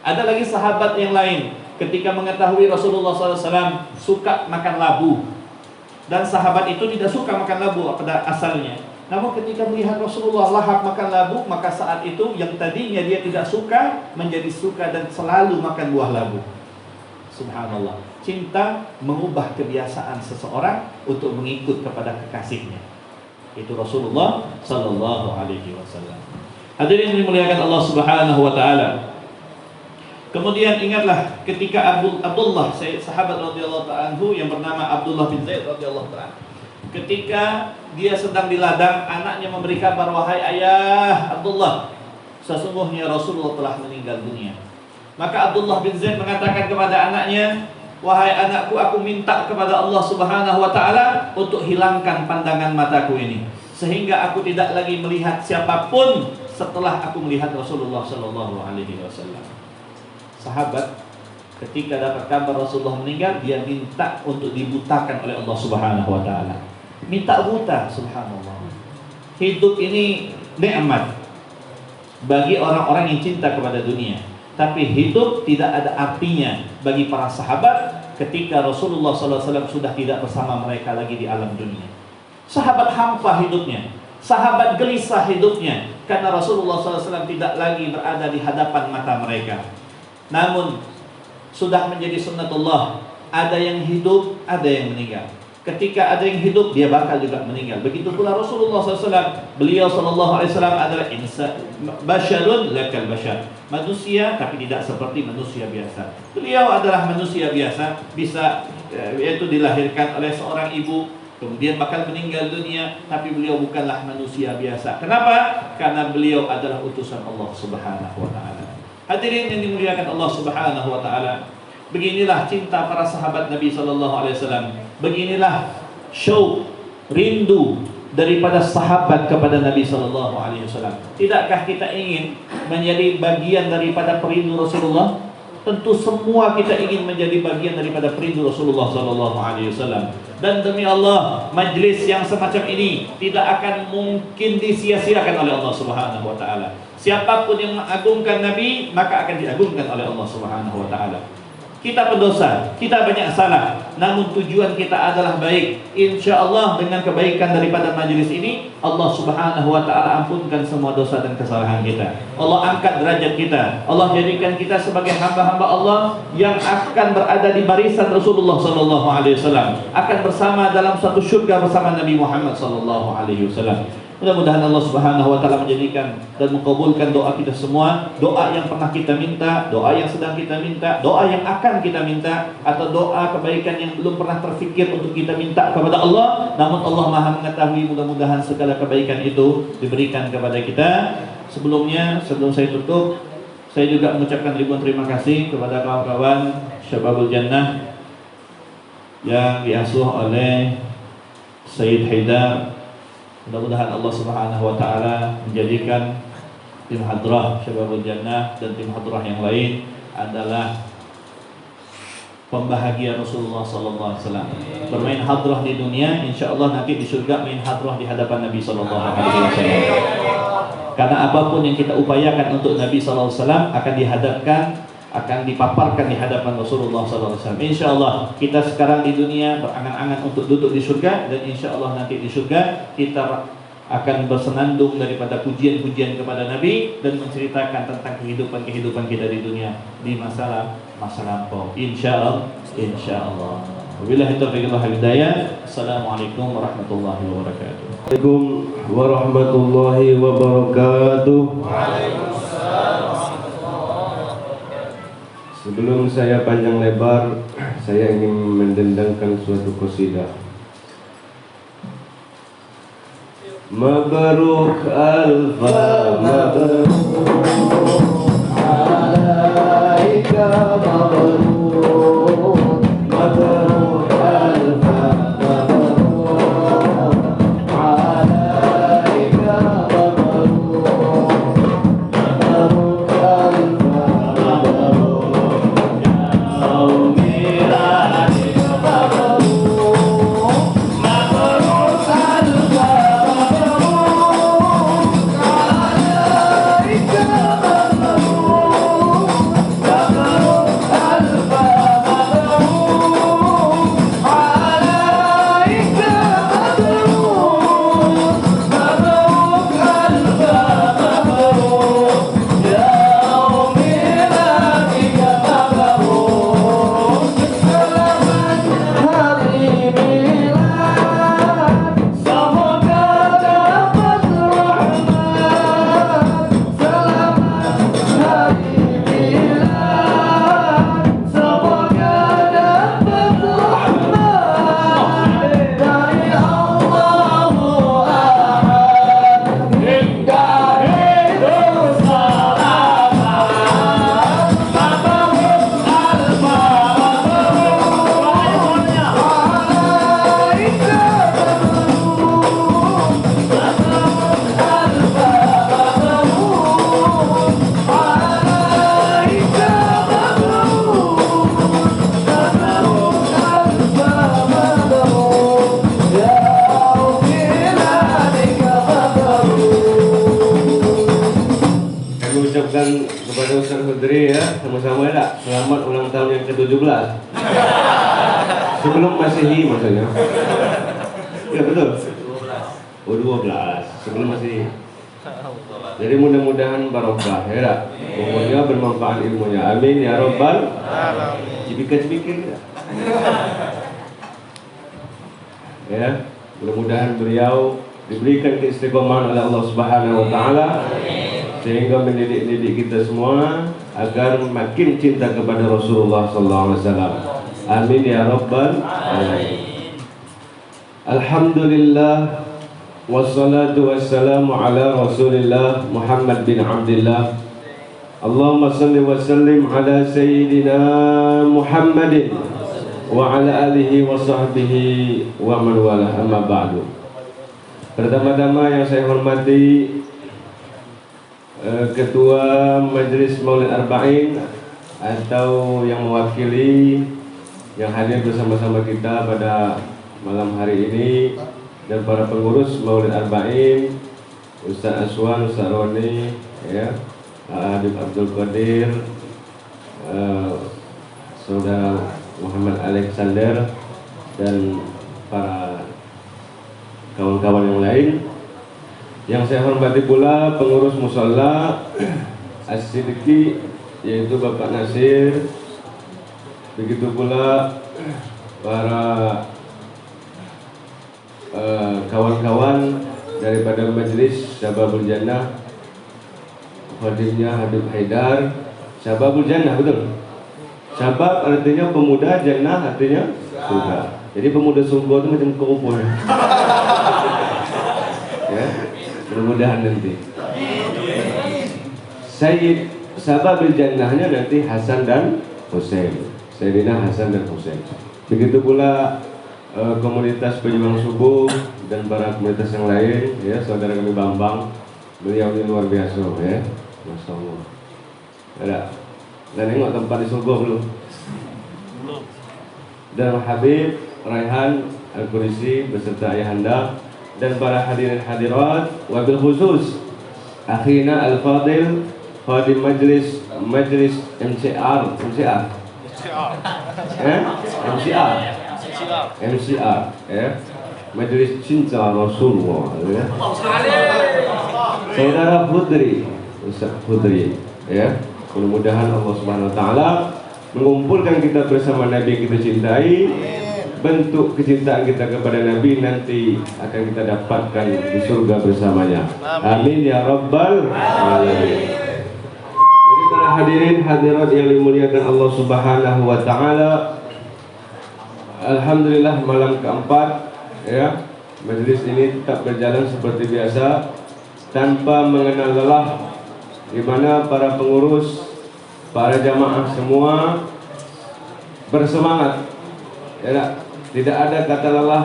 Ada lagi sahabat yang lain ketika mengetahui Rasulullah SAW suka makan labu, dan sahabat itu tidak suka makan labu pada asalnya. Namun ketika melihat Rasulullah lahap makan labu, maka saat itu yang tadinya dia tidak suka menjadi suka dan selalu makan buah labu. Subhanallah. Cinta mengubah kebiasaan seseorang untuk mengikut kepada kekasihnya. Itu Rasulullah sallallahu alaihi wasallam. Hadirin dimuliakan Allah Subhanahu wa taala. Kemudian ingatlah ketika Abdullah sahabat radhiyallahu ta'ala anhu yang bernama Abdullah bin Zaid radhiyallahu ta'ala, ketika dia sedang di ladang, anaknya memberi kabar, "Wahai ayah Abdullah, sesungguhnya Rasulullah telah meninggal dunia." Maka Abdullah bin Zaid mengatakan kepada anaknya, "Wahai anakku, aku minta kepada Allah Subhanahu wa ta'ala untuk hilangkan pandangan mataku ini, sehingga aku tidak lagi melihat siapapun setelah aku melihat Rasulullah sallallahu alaihi wasallam." Sahabat ketika dapat kabar Rasulullah meninggal, dia minta untuk dibutakan oleh Allah Subhanahu wa ta'ala. Minta buta, subhanallah. Hidup ini nikmat bagi orang-orang yang cinta kepada dunia, tapi hidup tidak ada artinya bagi para sahabat ketika Rasulullah SAW sudah tidak bersama mereka lagi di alam dunia. Sahabat hampa hidupnya, sahabat gelisah hidupnya, karena Rasulullah SAW tidak lagi berada di hadapan mata mereka. Namun sudah menjadi sunnatullah. Ada yang hidup, ada yang meninggal. Ketika ada yang hidup, dia bakal juga meninggal. Begitu pula Rasulullah SAW. Beliau SAW adalah basyarun lakal basyar, manusia tapi tidak seperti manusia biasa. Beliau adalah manusia biasa, bisa yaitu dilahirkan oleh seorang ibu, kemudian bakal meninggal dunia, tapi beliau bukanlah manusia biasa. Kenapa? Karena beliau adalah utusan Allah Subhanahu wa taala. Hadirin yang dimuliakan Allah Subhanahu wa taala, beginilah cinta para sahabat Nabi sallallahu alaihi wasallam. Beginilah syauq, rindu daripada sahabat kepada Nabi sallallahu alaihi wasallam. Tidakkah kita ingin menjadi bagian daripada perindu Rasulullah? Tentu semua kita ingin menjadi bagian daripada perindu Rasulullah sallallahu alaihi wasallam. Dan demi Allah, majlis yang semacam ini tidak akan mungkin disia-siakan oleh Allah Subhanahu wa taala. Siapapun yang mengagungkan Nabi, maka akan diagungkan oleh Allah Subhanahu wa taala. Kita pendosa, kita banyak salah, namun tujuan kita adalah baik. Insya Allah dengan kebaikan daripada majlis ini, Allah Subhanahu wa ta'ala ampunkan semua dosa dan kesalahan kita. Allah angkat derajat kita. Allah jadikan kita sebagai hamba-hamba Allah yang akan berada di barisan Rasulullah sallallahu alaihi wasallam, akan bersama dalam satu syurga bersama Nabi Muhammad sallallahu alaihi wasallam. Mudah-mudahan Allah Subhanahu wa taala menjadikan dan mengabulkan doa kita semua, doa yang pernah kita minta, doa yang sedang kita minta, doa yang akan kita minta, atau doa kebaikan yang belum pernah terfikir untuk kita minta kepada Allah, namun Allah Maha mengetahui. Mudah-mudahan segala kebaikan itu diberikan kepada kita. Sebelum saya tutup, saya juga mengucapkan ribuan terima kasih kepada kawan-kawan Syababul Jannah yang diasuh oleh Sayyid Haidar. Mudah-mudahan Allah Subhanahu wa taala menjadikan tim hadrah Syababul Jannah dan tim hadrah yang lain adalah pembahagia Rasulullah sallallahu alaihi wasallam. Bermain hadrah di dunia, insyaallah nanti di surga main hadrah di hadapan Nabi sallallahu alaihi wasallam. Karena apapun yang kita upayakan untuk Nabi sallallahu alaihi wasallam akan dihadapkan, akan dipaparkan di hadapan Rasulullah SAW. Insya Allah kita sekarang di dunia berangan-angan untuk duduk di surga, dan insya Allah nanti di surga kita akan bersenandung daripada pujian-pujian kepada Nabi dan menceritakan tentang kehidupan kita di dunia di masa lampau. Insya Allah. Wabillahi taufiq wal hidayah. Assalamualaikum warahmatullahi wabarakatuh. Assalamualaikum warahmatullahi wabarakatuh. Sebelum saya panjang lebar, saya ingin mendendangkan suatu qasidah. Mabruk alfa mabruk alaika mabruk, mabruk alfa mabruk alaika mabruk, mabruk alfa mabruk. Kepada Ustaz Hudri ya, sama-sama ya, selamat ulang tahun yang ke-17 sebelum Masehi maksudnya. Ya betul. Oh 12 sebelum Masehi. Jadi mudah-mudahan barokah ya tak? Umurnya bermanfaat ilmunya. Amin ya rabbal alamin. Cipika-cipika ya. Mudah-mudahan beliau diberikan keistiqomahan oleh Allah Subhanahu wa taala sehingga mendidik kita semua agar makin cinta kepada Rasulullah sallallahu alaihi wasallam. Amin ya rabbal alamin. Alhamdulillah wassalatu wassalamu ala Rasulillah Muhammad bin Abdullah. Allahumma salli wa sallim ala sayyidina Muhammadin wa ala alihi wa sahbihi wa man wala, amma ba'du. Pertama-tama yang saya hormati Ketua Majelis Maulid Arba'in atau yang mewakili yang hadir bersama-sama kita pada malam hari ini, dan para pengurus Maulid Arba'in, Ustaz Aswan, Ustaz Roni, ya, Habib Abdul Qadir, Saudara Muhammad Alexander, dan para kawan-kawan yang lain. Yang saya hormati pula pengurus musala As-Siddiqi, yaitu Bapak Nasir. Begitu pula para kawan-kawan daripada Majelis Syababul Jannah, khadimnya Habib Haidar. Syababul Jannah, betul? Syabab artinya pemuda, Jannah artinya surga. Jadi pemuda surga itu macam kumpul. Ya, mudah-mudahan nanti. Sayyid Syababul Jannahnya nanti Hasan dan Husain. Sayyidina Hasan dan Husain. Begitu pula komunitas pejuang subuh dan para komunitas yang lain, ya, saudara kami Bambang, beliau ini luar biasa, ya, masya Allah. Ada, dan nengok tempat di surga belum? Dan Habib Raihan Al-Qurisi beserta ayahanda dan para hadirin hadirat, wabil khusus akhina Al-Fadil Khadim Majlis MCR, ya, Majelis Cinta Rasulullah, ya. Saudara Putri, Ustaz Putri, ya. Mudah-mudahan Allah Subhanahu wa taala mengumpulkan kita bersama Nabi yang kita cintai. Bentuk kecintaan kita kepada Nabi nanti akan kita dapatkan di surga bersamanya. Amin ya rabbal alamin. Jadi para hadirin hadirat yang dimuliakan Allah Subhanahu wa taala, alhamdulillah malam keempat, ya, majelis ini tetap berjalan seperti biasa tanpa mengenal lelah, di mana para pengurus, para jamaah semua bersemangat, ya, tidak ada kata lelah,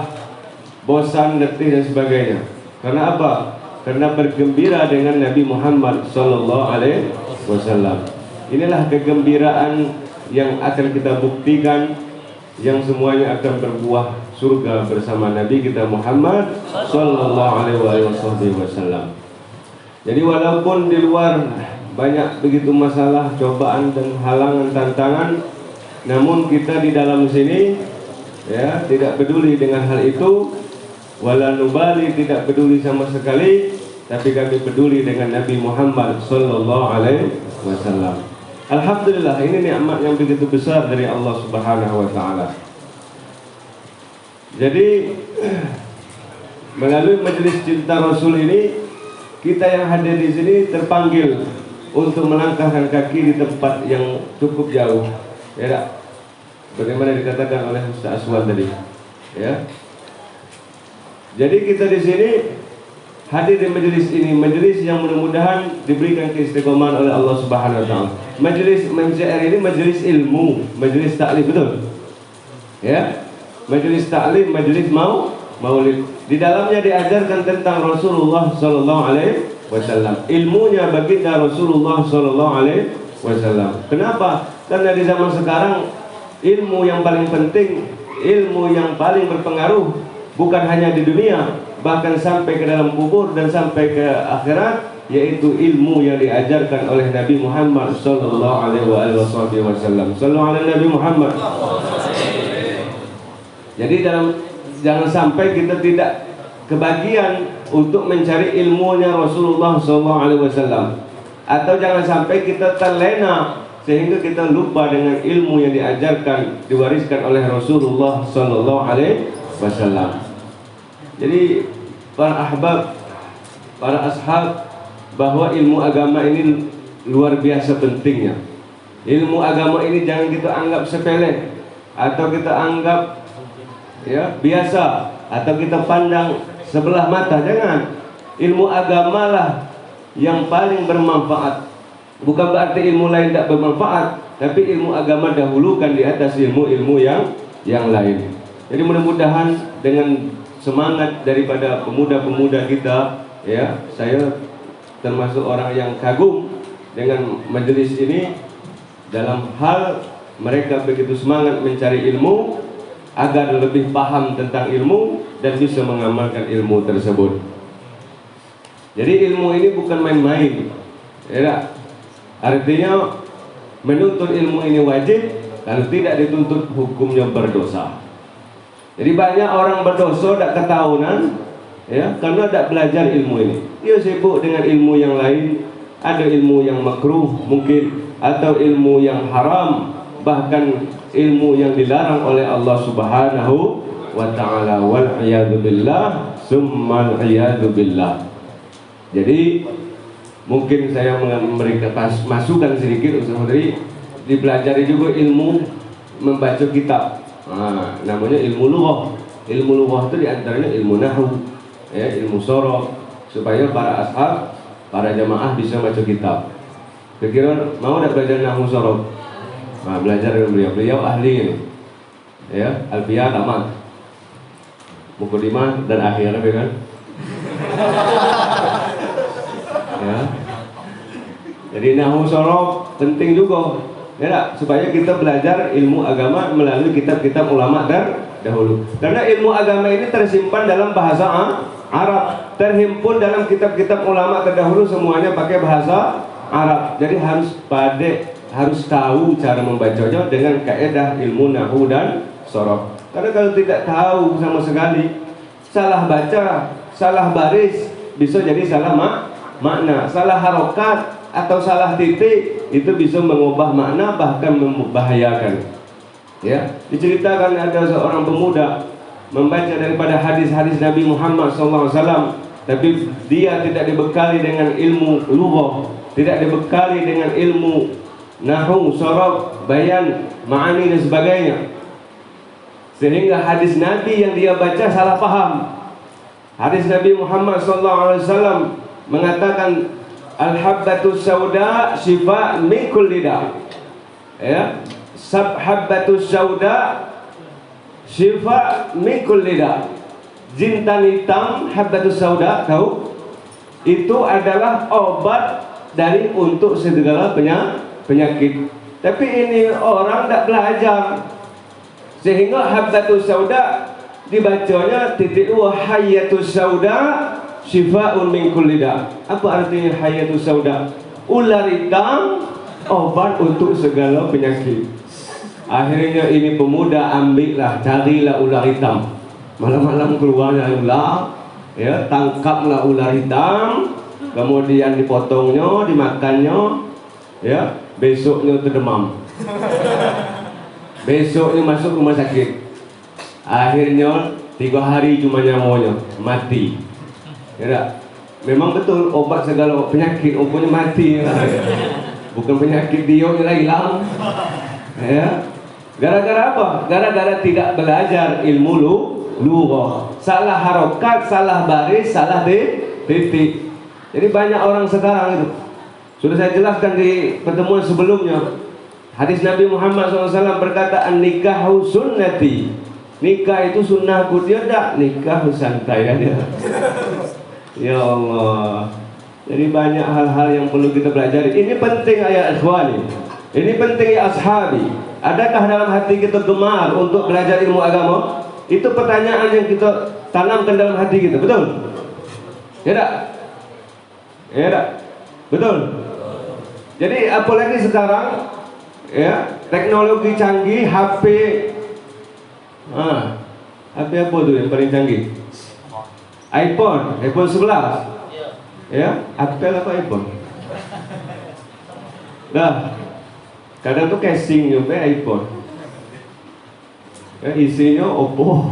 bosan, letih dan sebagainya. Karena apa? Karena bergembira dengan Nabi Muhammad sallallahu alaihi wasallam. Inilah kegembiraan yang akan kita buktikan, yang semuanya akan berbuah surga bersama Nabi kita Muhammad sallallahu alaihi wasallam. Jadi walaupun di luar banyak begitu masalah, cobaan dan halangan, tantangan, namun kita di dalam sini, ya, tidak peduli dengan hal itu, wala nubali, tidak peduli sama sekali, tapi kami peduli dengan Nabi Muhammad sallallahu alaihi wasallam. Alhamdulillah, ini nikmat yang begitu besar dari Allah Subhanahu wa taala. Jadi melalui majelis cinta Rasul ini, kita yang hadir di sini terpanggil untuk melangkahkan kaki di tempat yang cukup jauh, ya tak? Bagaimana dikatakan oleh Ustaz Aswan tadi, ya. Jadi kita di sini hadir di majelis ini, majelis yang mudah-mudahan diberikan keistiqomahan oleh Allah Subhanahu wa taala. Majelis MCR ini majelis ilmu, majelis taklim, betul? Ya. Majelis taklim, majelis maulid. Di dalamnya diajarkan tentang Rasulullah sallallahu alaihi wasallam. Ilmunya baginda Rasulullah sallallahu alaihi wasallam. Kenapa? Karena di zaman sekarang ilmu yang paling penting, ilmu yang paling berpengaruh bukan hanya di dunia, bahkan sampai ke dalam kubur dan sampai ke akhirat, yaitu ilmu yang diajarkan oleh Nabi Muhammad sallallahu alaihi wasallam. Sallallahu alaihi Nabi Muhammad. Jadi jangan sampai kita tidak kebagian untuk mencari ilmunya Rasulullah SAW, atau jangan sampai kita terlena sehingga kita lupa dengan ilmu yang diajarkan, diwariskan oleh Rasulullah SAW. Jadi para ahbab, para ashab, bahwa ilmu agama ini luar biasa pentingnya. Ilmu agama ini jangan kita anggap sepele, atau kita anggap ya biasa, atau kita pandang sebelah mata. Jangan. Ilmu agamalah yang paling bermanfaat. Bukan berarti ilmu lain tidak bermanfaat, tapi ilmu agama dahulukan di atas ilmu-ilmu yang lain. Jadi mudah-mudahan dengan semangat daripada pemuda-pemuda kita, ya, saya termasuk orang yang kagum dengan majelis ini dalam hal mereka begitu semangat mencari ilmu agar lebih paham tentang ilmu dan bisa mengamalkan ilmu tersebut. Jadi ilmu ini bukan main-main, ya. Artinya menuntut ilmu ini wajib, kalau tidak dituntut hukumnya berdosa. Jadi banyak orang berdosa tidak ketahuan, ya, karena tidak belajar ilmu ini. Dia sibuk dengan ilmu yang lain, ada ilmu yang makruh mungkin, atau ilmu yang haram, bahkan ilmu yang dilarang oleh Allah Subhanahu wa ta'ala. Wal iyadu billah, summal iyadu billah. Jadi mungkin saya memberikan masukan sedikit untuk saudari, dipelajari juga ilmu membaca kitab. Namanya ilmu lughah. Ilmu lughah itu diantaranya ilmu nahwu, ya, ilmu sorof, supaya para ashab, para jamaah bisa baca kitab. Kira-kira mau tidak belajar nahwu sorof? Nah, belajar dengan beliau ahli ini, ya, alfiyah tamat, mukadimah dan akhir, kan? Ya. Jadi nahwu sorof penting juga, ya tak? Supaya kita belajar ilmu agama melalui kitab-kitab ulama dahulu. Karena ilmu agama ini tersimpan dalam bahasa Arab, terhimpun dalam kitab-kitab ulama terdahulu, semuanya pakai bahasa Arab. Jadi harus tahu cara membacanya dengan kaidah ilmu nahwu dan sorof. Karena kalau tidak tahu sama sekali, salah baca, salah baris, bisa jadi salah makna, salah harokat atau salah titik, itu bisa mengubah makna, bahkan membahayakan. Ya, diceritakan ada seorang pemuda membaca daripada hadis-hadis Nabi Muhammad SAW, tapi dia tidak dibekali dengan ilmu lughah, tidak dibekali dengan ilmu nahwu, sorof, bayan, ma'ani dan sebagainya, sehingga hadis Nabi yang dia baca salah paham. Hadis Nabi Muhammad SAW mengatakan al-habbatus sauda syifa min kulli da', ya, habbatus sauda syifa min kulli da'. Jintan hitam, habbatus sauda, tahu? Itu adalah obat dari untuk segala penyakit. Tapi ini orang tidak belajar, sehingga habbatus sauda dibacanya titik hayatus sauda syifa'un min kulli da'. Apa artinya hayatus sauda? Ular hitam, obat untuk segala penyakit. Akhirnya ini pemuda ambillah, carilah ular hitam. Malam-malam keluarnya ular, ya, tangkaplah ular hitam, kemudian dipotongnya, dimakannya, ya, besoknya terdemam. Besoknya masuk rumah sakit. Akhirnya 3 hari cuma nyamonya, mati. Ya, memang betul obat segala penyakit, obatnya mati. Bukan penyakit dia yang hilang. Ya. Gara-gara apa? Gara-gara tidak belajar ilmu lughah. Salah harokat, salah baris, salah titik. Jadi banyak orang sekarang itu. Sudah saya jelaskan di pertemuan sebelumnya. Hadis Nabi Muhammad SAW berkata, an-nikahu sunnati. Nikah itu sunnahku. Dia tak nikah santai aja. Ya Allah. Jadi banyak hal-hal yang perlu kita pelajari. Ini penting ya ikhwani. Ini penting ya ashabi. Adakah dalam hati kita gemar untuk belajar ilmu agama? Itu pertanyaan yang kita tanamkan dalam hati kita. Betul? Ya tak? Ya tak? Betul? Jadi apalagi sekarang, ya, teknologi canggih, HP. HP apa tuh yang paling canggih? iPhone 11. Ya, Apple atau iPhone. Nah, kadang tuh casing juga iPhone. Ya, isinya Oppo.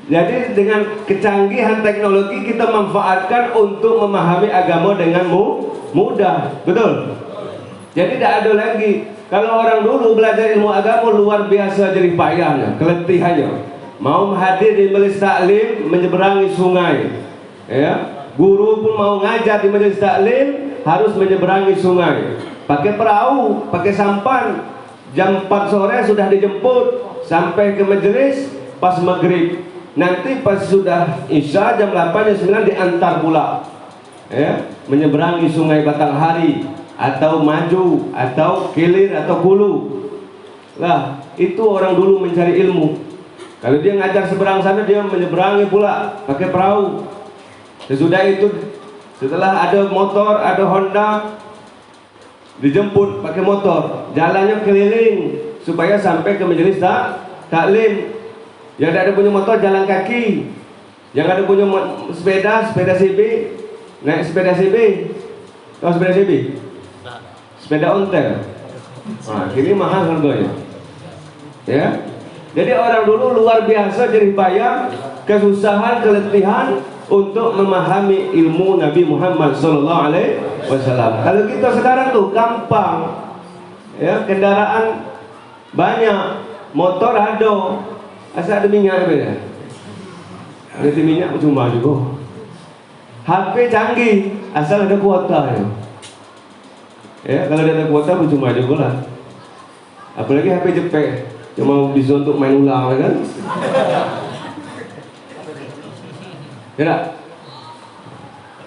Jadi dengan kecanggihan teknologi kita manfaatkan untuk memahami agama dengan mudah, betul? Jadi tidak ada lagi. Kalau orang dulu belajar ilmu agama luar biasa jerih payahnya, keletihannya. Mau hadir di majelis taklim menyeberangi sungai, ya. Guru pun mau ngajar di majelis taklim harus menyeberangi sungai. Pakai perahu, pakai sampan. Jam 4 sore sudah dijemput sampai ke majelis pas maghrib. Nanti pas sudah isya jam 8 jam 9 diantar pula, ya, menyeberangi sungai Batanghari atau Maju atau Kilir atau Hulu. Lah, itu orang dulu mencari ilmu. Kalau dia ngajar seberang sana, dia menyeberangi pula pakai perahu. Sesudah itu, setelah ada motor, ada Honda, dijemput pakai motor, jalannya keliling supaya sampai ke majelis taklim. Yang ada punya motor jalan kaki, yang ada punya sepeda CB, naik sepeda CB. Tahu sepeda CB? Sepeda ontel. Nah, kini mahal harganya. Ya. Jadi orang dulu luar biasa jerih payah, kesusahan, keletihan untuk memahami ilmu Nabi Muhammad SAW. Kalau kita sekarang tuh gampang, ya, kendaraan banyak, motor ada, asal ada minyak beda. Ada minyak cuma juga. HP canggih, asal ada kuota ya. Ya, kalau ada kuota cuma juga lah. Apalagi HP jepek. Cuma bisa untuk main ulang kan? Tidak.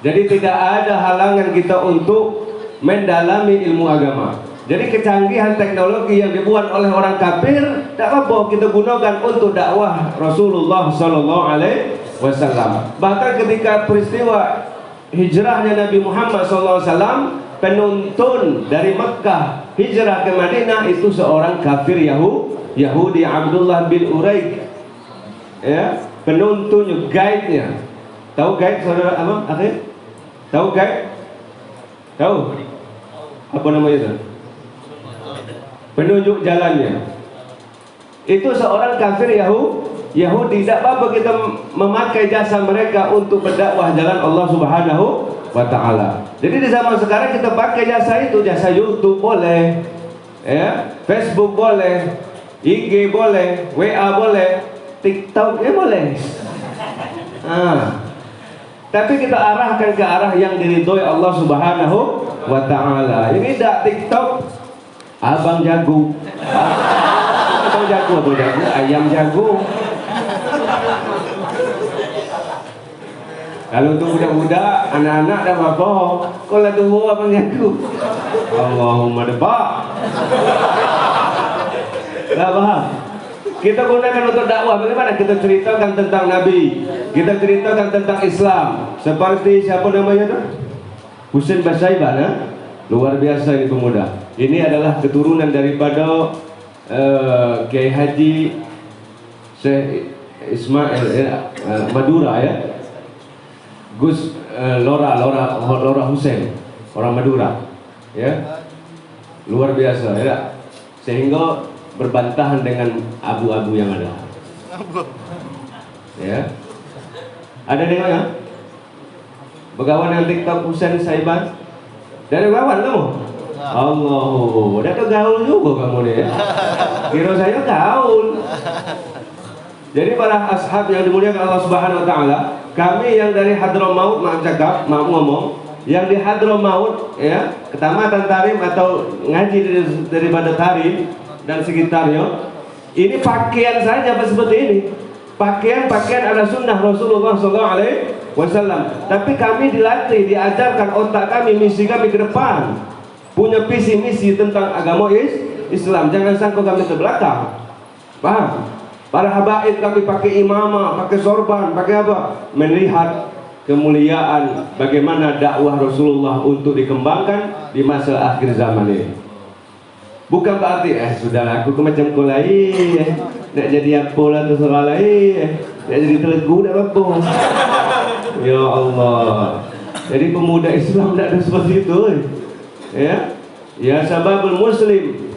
Jadi tidak ada halangan kita untuk mendalami ilmu agama. Jadi kecanggihan teknologi yang dibuat oleh orang kafir tidak apa-apa kita gunakan untuk dakwah Rasulullah SAW. Bahkan ketika peristiwa hijrahnya Nabi Muhammad SAW, penuntun dari Mekah hijrah ke Madinah itu seorang kafir Yahudi Abdullah bin Uraik, ya, penuntunnya, guide-nya. Tahu guide saudara Amam? Akhir? Tahu guide? Tahu? Apa namanya itu? Penunjuk jalannya. Itu seorang kafir Yahudi. Tidak apa-apa kita memakai jasa mereka untuk berdakwah jalan Allah Subhanahu wa Ta'ala. Jadi di zaman sekarang kita pakai jasa itu, jasa YouTube boleh, ya, Facebook boleh, IG boleh, WA boleh, TikTok boleh. Tapi kita arahkan ke arah yang diridhoi Allah Subhanahu wa Ta'ala. Ini tidak TikTok abang jago. Abang jago, ayam jago. Kalau untuk budak-budak, anak-anak dah apa? Kalau tua abang jago. Allahumma debak. Gak paham. Kita gunakan untuk dakwah. Bagaimana kita ceritakan tentang Nabi, kita ceritakan tentang Islam. Seperti siapa namanya tuh? Husain Basaibah, nah? Luar biasa ini pemuda. Ini adalah keturunan daripada Kiai Haji Syekh Ismail Madura, ya. Gus Lora Husain, orang Madura, ya. Luar biasa, ya. Sehingga berbantahan dengan abu-abu yang ada. Ya. Ada dengarnya? Begawan dengan TikTok Husain Saiban? Dari kawan kamu? Allah, udah tuh gaul juga kamu nih, ya. Kira saya gaul. Jadi para ashab yang dimuliakan Allah Subhanahu wa Ta'ala, kami yang dari Hadramaut, maaf cakap, maaf ngomong, yang di Hadramaut, ya, Kecamatan Tarim atau ngaji daripada Tarim dan sekitarnya, ini pakaian saja seperti ini. Pakaian ada sunnah Rasulullah SAW. Tapi kami dilatih, diajarkan otak kami, misi kami ke depan, punya visi misi tentang agama Islam. Jangan sangka kami terbelakang. Paham? Para habaib kami pakai imamah, pakai sorban, pakai apa? Melihat kemuliaan bagaimana dakwah Rasulullah untuk dikembangkan di masa akhir zaman ini. Bukan berarti sudahlah aku macam kau lain, nak jadi apa lah tu soal lain. Dia jadi telegu dah apa? Ya Allah. Jadi pemuda Islam tidak ada seperti itu. Ya. Ya sababul muslim.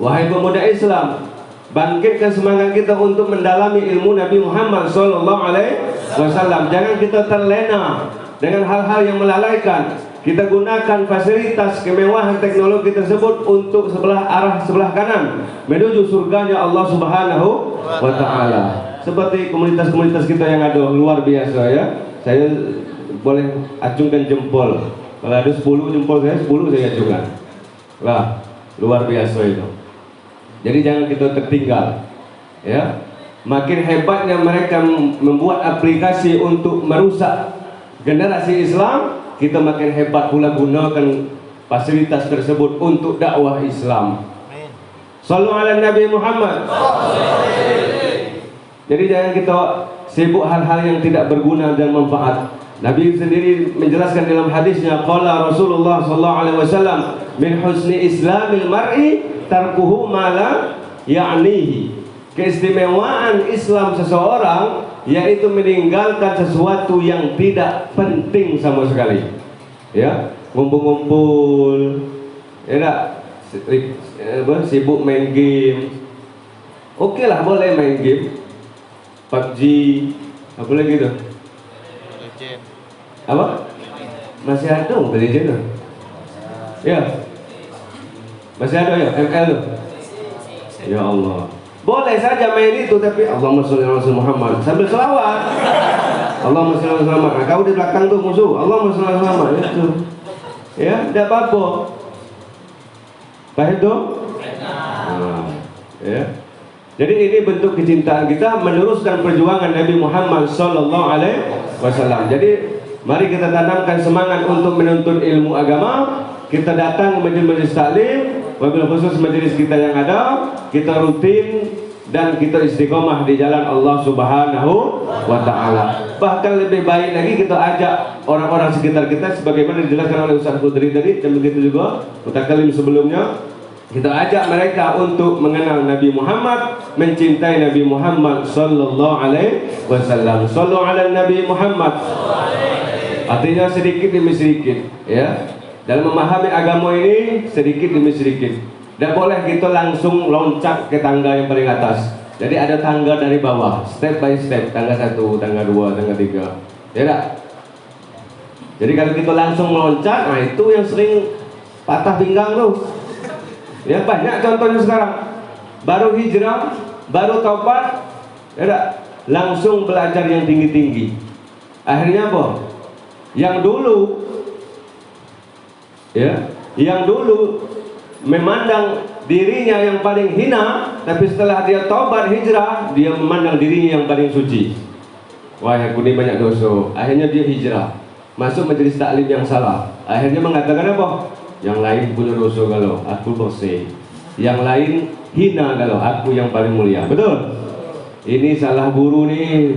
Wahai pemuda Islam, bangkitkan semangat kita untuk mendalami ilmu Nabi Muhammad SAW. Jangan kita terlena dengan hal-hal yang melalaikan. Kita gunakan fasilitas kemewahan teknologi tersebut untuk arah sebelah kanan menuju surganya Allah Subhanahu wa Ta'ala. Seperti komunitas-komunitas kita yang ada luar biasa ya. Saya boleh acungkan jempol. Kalau ada 10 jempol saya, 10 saya acungkan. Lah, luar biasa itu. Jadi jangan kita tertinggal. Ya. Makin hebatnya mereka membuat aplikasi untuk merusak generasi Islam, kita makin hebat pula gunakan fasilitas tersebut untuk dakwah Islam. Sallu ala Nabi Muhammad. Jadi jangan kita sibuk hal-hal yang tidak berguna dan manfaat. Nabi sendiri menjelaskan dalam hadisnya, qala Rasulullah sallallahu alaihi wasallam, min husni islamil mar'i tarkuhu ma la ya'nihi. Keistimewaan Islam seseorang yaitu meninggalkan sesuatu yang tidak penting sama sekali. Ya, ngumpul-ngumpul, ya sibuk main game. Oke lah, boleh main game. PUBG, apa lagi tuh? Apa? Masih ada Mobile Legends tuh? Ya, masih ada ya ML tuh. Ya Allah. Boleh saja main itu, tapi Allahumma sholli ala Muhammad sambil selawat. Allahumma sholli ala Muhammad. Nah, kau di belakang tuh musuh. Allahumma sholli ala Muhammad itu. Ya, tidak apa-apa. Paham tuh? Nah, ya. Jadi ini bentuk kecintaan kita meneruskan perjuangan Nabi Muhammad sallallahu alaihi wasallam. Jadi mari kita tanamkan semangat untuk menuntut ilmu agama. Kita datang ke majelis taklim, wabil khusus majelis kita yang ada, kita rutin dan kita istiqomah di jalan Allah Subhanahu wa Ta'ala. Bahkan lebih baik lagi kita ajak orang-orang sekitar kita, sebagaimana dijelaskan oleh Ustaz Khudri tadi, dan begitu juga mutakalim sebelumnya. Kita ajak mereka untuk mengenal Nabi Muhammad, mencintai Nabi Muhammad sallallahu alaihi wasallam. Sallu ala Nabi Muhammad. Artinya sedikit demi sedikit, ya. Dalam memahami agama ini sedikit demi sedikit. Dan boleh kita langsung loncat ke tangga yang paling atas. Jadi ada tangga dari bawah, step by step, tangga 1, tangga 2, tangga 3. Ya tak? Jadi kalau kita langsung meloncat, nah itu yang sering patah pinggang tuh. Ya banyak contohnya sekarang. Baru hijrah, baru taubat, ya tak? Langsung belajar yang tinggi-tinggi. Akhirnya apa? Yang dulu memandang dirinya yang paling hina, tapi setelah dia taubat hijrah, dia memandang dirinya yang paling suci. Wah, aku ini banyak dosa. Akhirnya dia hijrah, masuk majelis taklim yang salah. Akhirnya mengatakan apa? Yang lain punya dosa galau, aku bersih. Yang lain hina galau, aku yang paling mulia. Betul? Ini salah guru nih.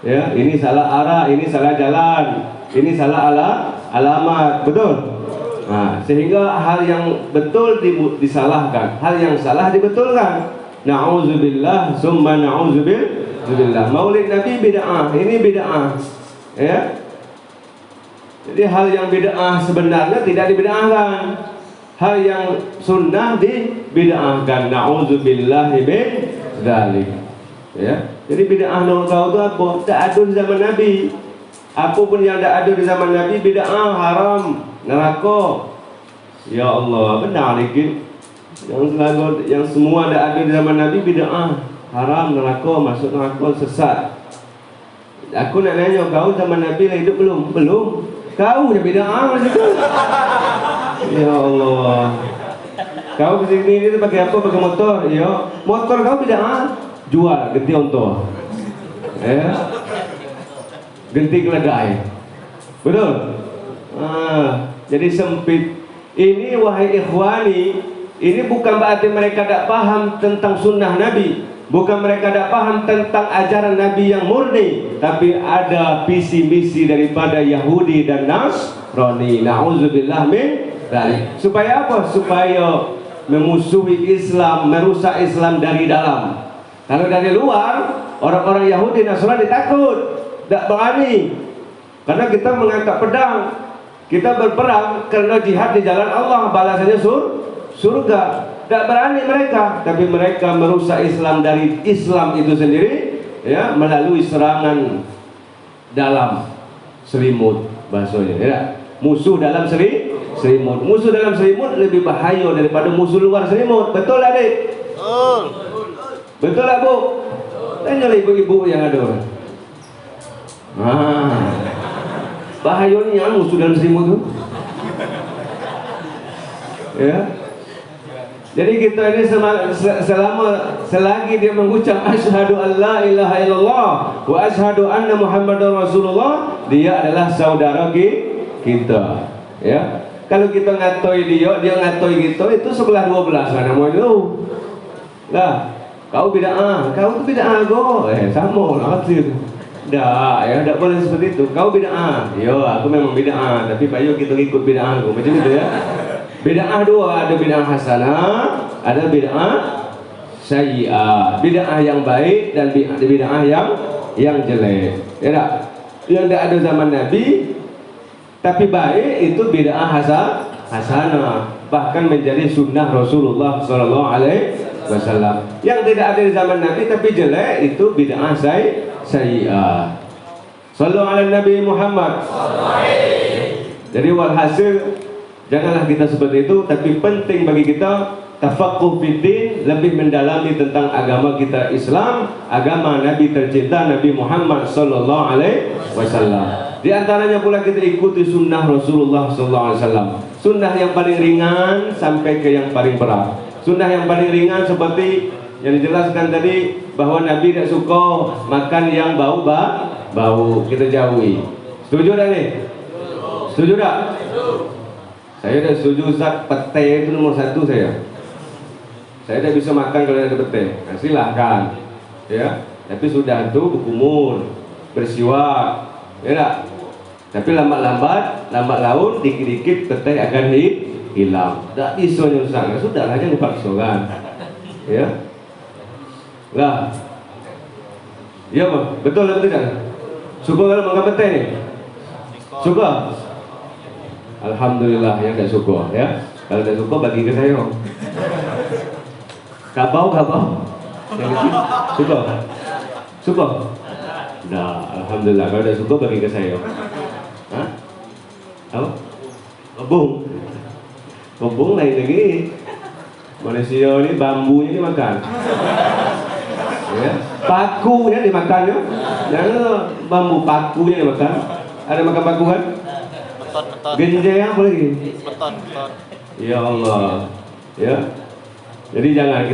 Ya, ini salah arah, ini salah jalan, ini salah alamat. Betul? Nah, sehingga hal yang betul disalahkan, hal yang salah dibetulkan. Na'udzubillah, summa na'udzubillah. Maulid Nabi bid'ah, ini bid'ah. Ya. Jadi hal yang bid'ah sebenarnya tidak dibid'ahkan. Hal yang sunnah dibid'ahkan. Na'udzubillahi min dzalik. Ya. Jadi bid'ah nol kau itu apa? Tak ada di zaman Nabi. Apapun yang tak ada di zaman Nabi bid'ah, haram, neraka. Ya Allah, benar lagi. Yang semua tak ada di zaman Nabi bid'ah, haram, neraka, masuk neraka, sesat. Aku nak nanya kau, zaman Nabi lah hidup belum? Belum. Kau yang bid'ah macam tu. Ya Allah. Kau kesini ni pakai apa? Pakai motor. Ya. Motor kau bid'ah. Jual, ganti onto. Ganti keledai. Betul? Jadi sempit. Ini wahai ikhwani, ini bukan berarti mereka tak paham tentang sunnah Nabi, bukan mereka tak paham tentang ajaran Nabi yang murni, tapi ada visi misi daripada Yahudi dan Nasrani. Na'udzubillah min dzalik. Supaya apa? Supaya memusuhi Islam, merusak Islam dari dalam. Kalau dari luar, orang-orang Yahudi Nasrani takut, tidak berani. Karena kita mengangkat pedang, kita berperang karena jihad di jalan Allah, balasannya surga. Tidak berani mereka, tapi mereka merusak Islam dari Islam itu sendiri, ya, melalui serangan dalam selimut, bahasanya, ya. Musuh dalam selimut. Musuh dalam selimut lebih bahaya daripada musuh luar selimut. Betul adik? Betul lah bu? Tanya ibu-ibu yang ada. Bahayanya musuh dalam selimut tu. Ya. Jadi kita ini selagi dia mengucap asyhadu an la ilaha illallah wa asyhadu anna muhammadar rasulullah, dia adalah saudara kita. Ya. Kalau kita ngatoi dia ngatoi kita, itu sebelah 12 mana mau itu. Lah, kau bid'ah, kau tu bid'ah go. Sama lah kata. Dah, ya, tak boleh seperti itu. Kau bid'ah. Yo, aku memang bid'ah, tapi bayu kita ikut bid'ah aku. Macam itu ya. Bid'ah dua, ada bid'ah hasanah, ada bid'ah sayyi'ah. Bid'ah yang baik dan bid'ah yang jelek. Ya tak? Yang tak ada zaman Nabi tapi baik itu bid'ah hasanah, bahkan menjadi sunnah Rasulullah sallallahu alaihi wasallam. Yang tidak ada di zaman Nabi tapi jelek itu bid'ah sayyi'ah. Sallu ala Nabi Muhammad. Jadi walhasil janganlah kita seperti itu, tapi penting bagi kita tafaqquh fiddin, lebih mendalami tentang agama kita Islam, agama Nabi tercinta Nabi Muhammad sallallahu alaihi wasallam. Di antaranya pula kita ikuti sunnah Rasulullah sallallahu alaihi wasallam. Sunnah yang paling ringan sampai ke yang paling berat. Sunnah yang paling ringan seperti yang dijelaskan tadi, bahwa Nabi tidak suka makan yang bau. Kita jauhi. Setuju tak ni? Setuju tak? Saya dah setuju Ustaz, petai itu nomor 1 saya. Saya tak bisa makan kalau ada petai. Nah, silahkan. Ya. Tapi sudah itu berkumur, bersiwak. Ya tak? Tapi lambat laun dikit-dikit petai akan hilang. Tak bisa nyusahkan. Sudahlah, jangan dipaksakan. Ya. Lah. Ya apa? Betul atau tidak? Suka kalau makan petai ni? Suka? Alhamdulillah yang tak suka, ya. Kalau tak suka bagi ke saya. Kabau. Suka? Nah, alhamdulillah kalau tak suka bagi ke saya. Hah? Apa? Kebung lain lagi. Manusia ni bambunya dimakan. Ya. Pakunya dimakan ya. Jangan bambu pakunya dimakan. Ada makan paku kan? Genjaya apa lagi? Beton. Ya Allah. Ya. Jadi jangan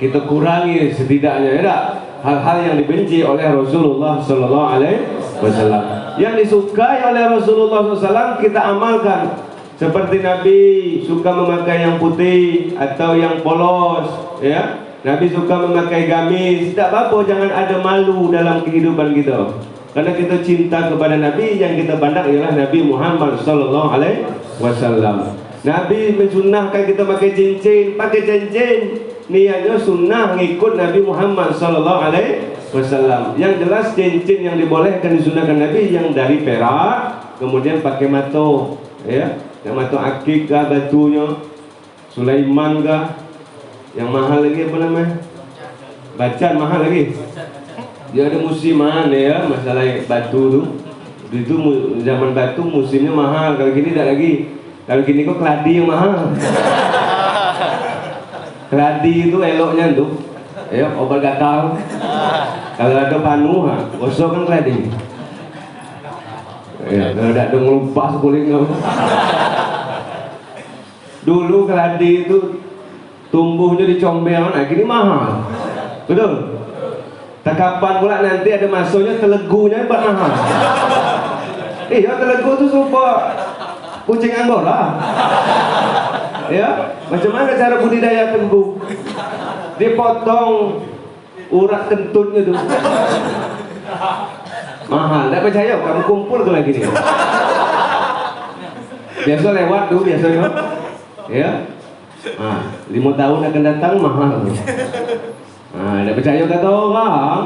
kita kurangi setidaknya, ya tak? Hal-hal yang dibenci oleh Rasulullah sallallahu alaihi wasallam. Yang disukai oleh Rasulullah SAW kita amalkan. Seperti Nabi suka memakai yang putih atau yang polos, ya. Nabi suka memakai gamis. Tak apa-apa, jangan ada malu dalam kehidupan kita. Karena kita cinta kepada Nabi, yang kita pandang ialah Nabi Muhammad sallallahu alaihi wasallam. Nabi mensunnahkan kita pakai cincin. Niatnya sunnah ngikut Nabi Muhammad sallallahu alaihi wasallam. Yang jelas cincin yang dibolehkan disunnahkan Nabi yang dari perak, kemudian pakai mato, ya. Yang mato akik kah batunya, Sulaiman kah, yang mahal lagi apa namanya? Bacan mahal lagi. Dia ada musiman ya, masalah batu tu. Itu zaman batu musimnya mahal. Kalau gini tak lagi. Kalau gini kok keladi yang mahal. Keladi itu eloknya tu, ya, obat gatal. Kalau ada panu, gosok kan keladi. Ya, kalau tak ada ngelupas kulit kamu. Dulu keladi itu tumbuhnya di comberan, nah gini mahal. Betul? Tak kapan pula nanti ada masuknya telegunya buat mahal. Iya, telegu itu serupa kucing Anggora. Ya, macam mana cara budidaya telegu? Dipotong urat kentutnya tu. Mahal, tak percaya kamu kumpul tu lagi ni. Biasa lewat tu biasanya. Ya. 5 tahun akan datang mahal. Tak percaya kata orang.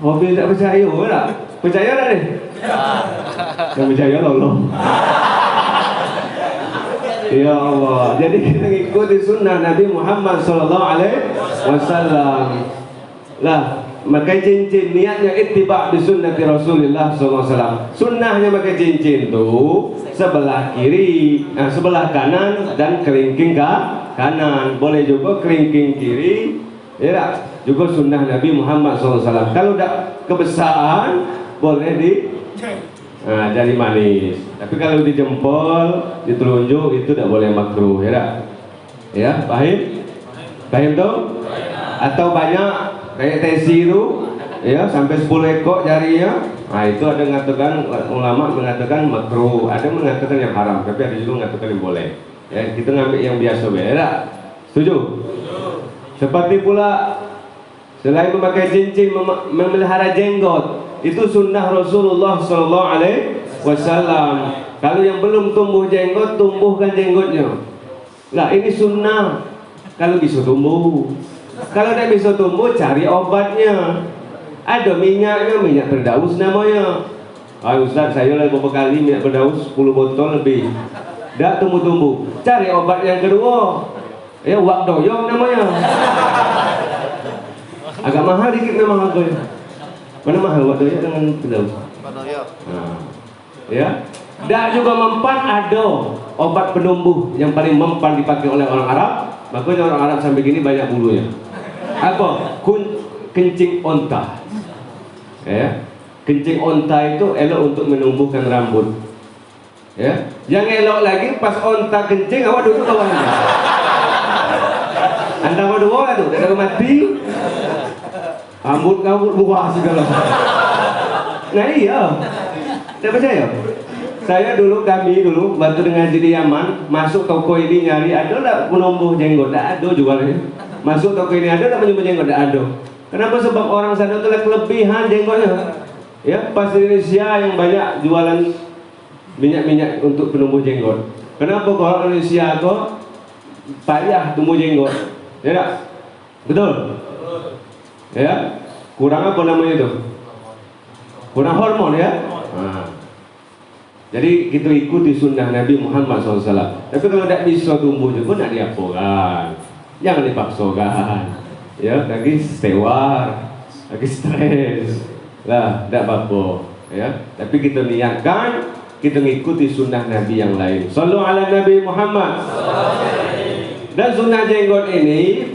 Hobi tak percaya tak? Percaya tak ni? Tak percaya tolong. Ya Allah. Jadi kita ikuti sunnah Nabi Muhammad sallallahu alaihi wasallam. Lah, pakai cincin niatnya ittiba' bi sunnati Rasulullah sallallahu alaihi wasallam. Sunnahnya pakai cincin tu sebelah kiri, sebelah kanan dan kelingking kanan. Boleh juga kelingking kiri. Ya tak? Juga sunnah Nabi Muhammad SAW. Kalau tak kebesaran boleh di jari manis. Tapi kalau di jempol, di telunjuk itu tak boleh makruh, ya tak? Ya, paham? Paham tu? Atau banyak kayak tesi itu, ya sampai 10 ekor jarinya. Itu ada mengatakan, ulama mengatakan makruh, ada mengatakan yang haram, tapi ada juga mengatakan yang boleh. Ya, kita ngambil yang biasa, ya tak? Setuju? Seperti pula selain memakai cincin, memelihara jenggot, itu sunnah Rasulullah sallallahu alaihi wasallam. Kalau yang belum tumbuh jenggot, tumbuhkan jenggotnya. Lah ini sunnah. Kalau bisa tumbuh. Kalau tak bisa tumbuh, cari obatnya. Ada minyaknya, minyak berdaus namanya. Ustaz, saya lah beberapa kali minyak berdaus 10 botol lebih. Tak tumbuh-tumbuh. Cari obat yang kedua. Ya, wak doyong namanya. Agak mahal dikit memang harganya. Mana mahal wak doyong dengan berdaus? Wak doyong. Ya. Dan juga mempan ada obat penumbuh yang paling mempan dipakai oleh orang Arab. Makanya orang Arab sampai gini banyak bulunya. Apa? Kencing onta. Ya. Kencing onta itu elok untuk menumbuhkan rambut. Ya. Yang elok lagi pas onta kencing awak duduk bawahnya. Anda berdua lah tu, dah mati. Rambut buah segala. Nah iya. Tak percaya? Kami dulu bantu dengan di Yaman, masuk toko ini nyari ada tak penumbuh jenggot? Tak ada jualnya. Masuk toko ini ada tak penumbuh jenggot? Tak ada. Kenapa? Sebab orang sana tu kelebihan jenggotnya. Ya, pas di Indonesia yang banyak jualan minyak-minyak untuk penumbuh jenggot. Kenapa kalau Indonesia kok payah tumbuh jenggot? Ya tak? Betul? Ya? Kurang apa namanya itu? Kurang hormon ya? Jadi kita ikuti sunnah Nabi Muhammad SAW. Tapi kalau tidak bisa tumbuh juga nak diapakan? Jangan dipaksakan. Ya, lagi sewar, lagi stres. Lah, tidak apa-apa. Ya, tapi kita niatkan kita mengikuti sunnah Nabi yang lain. Sallu ala Nabi Muhammad. Dan sunnah jenggot ini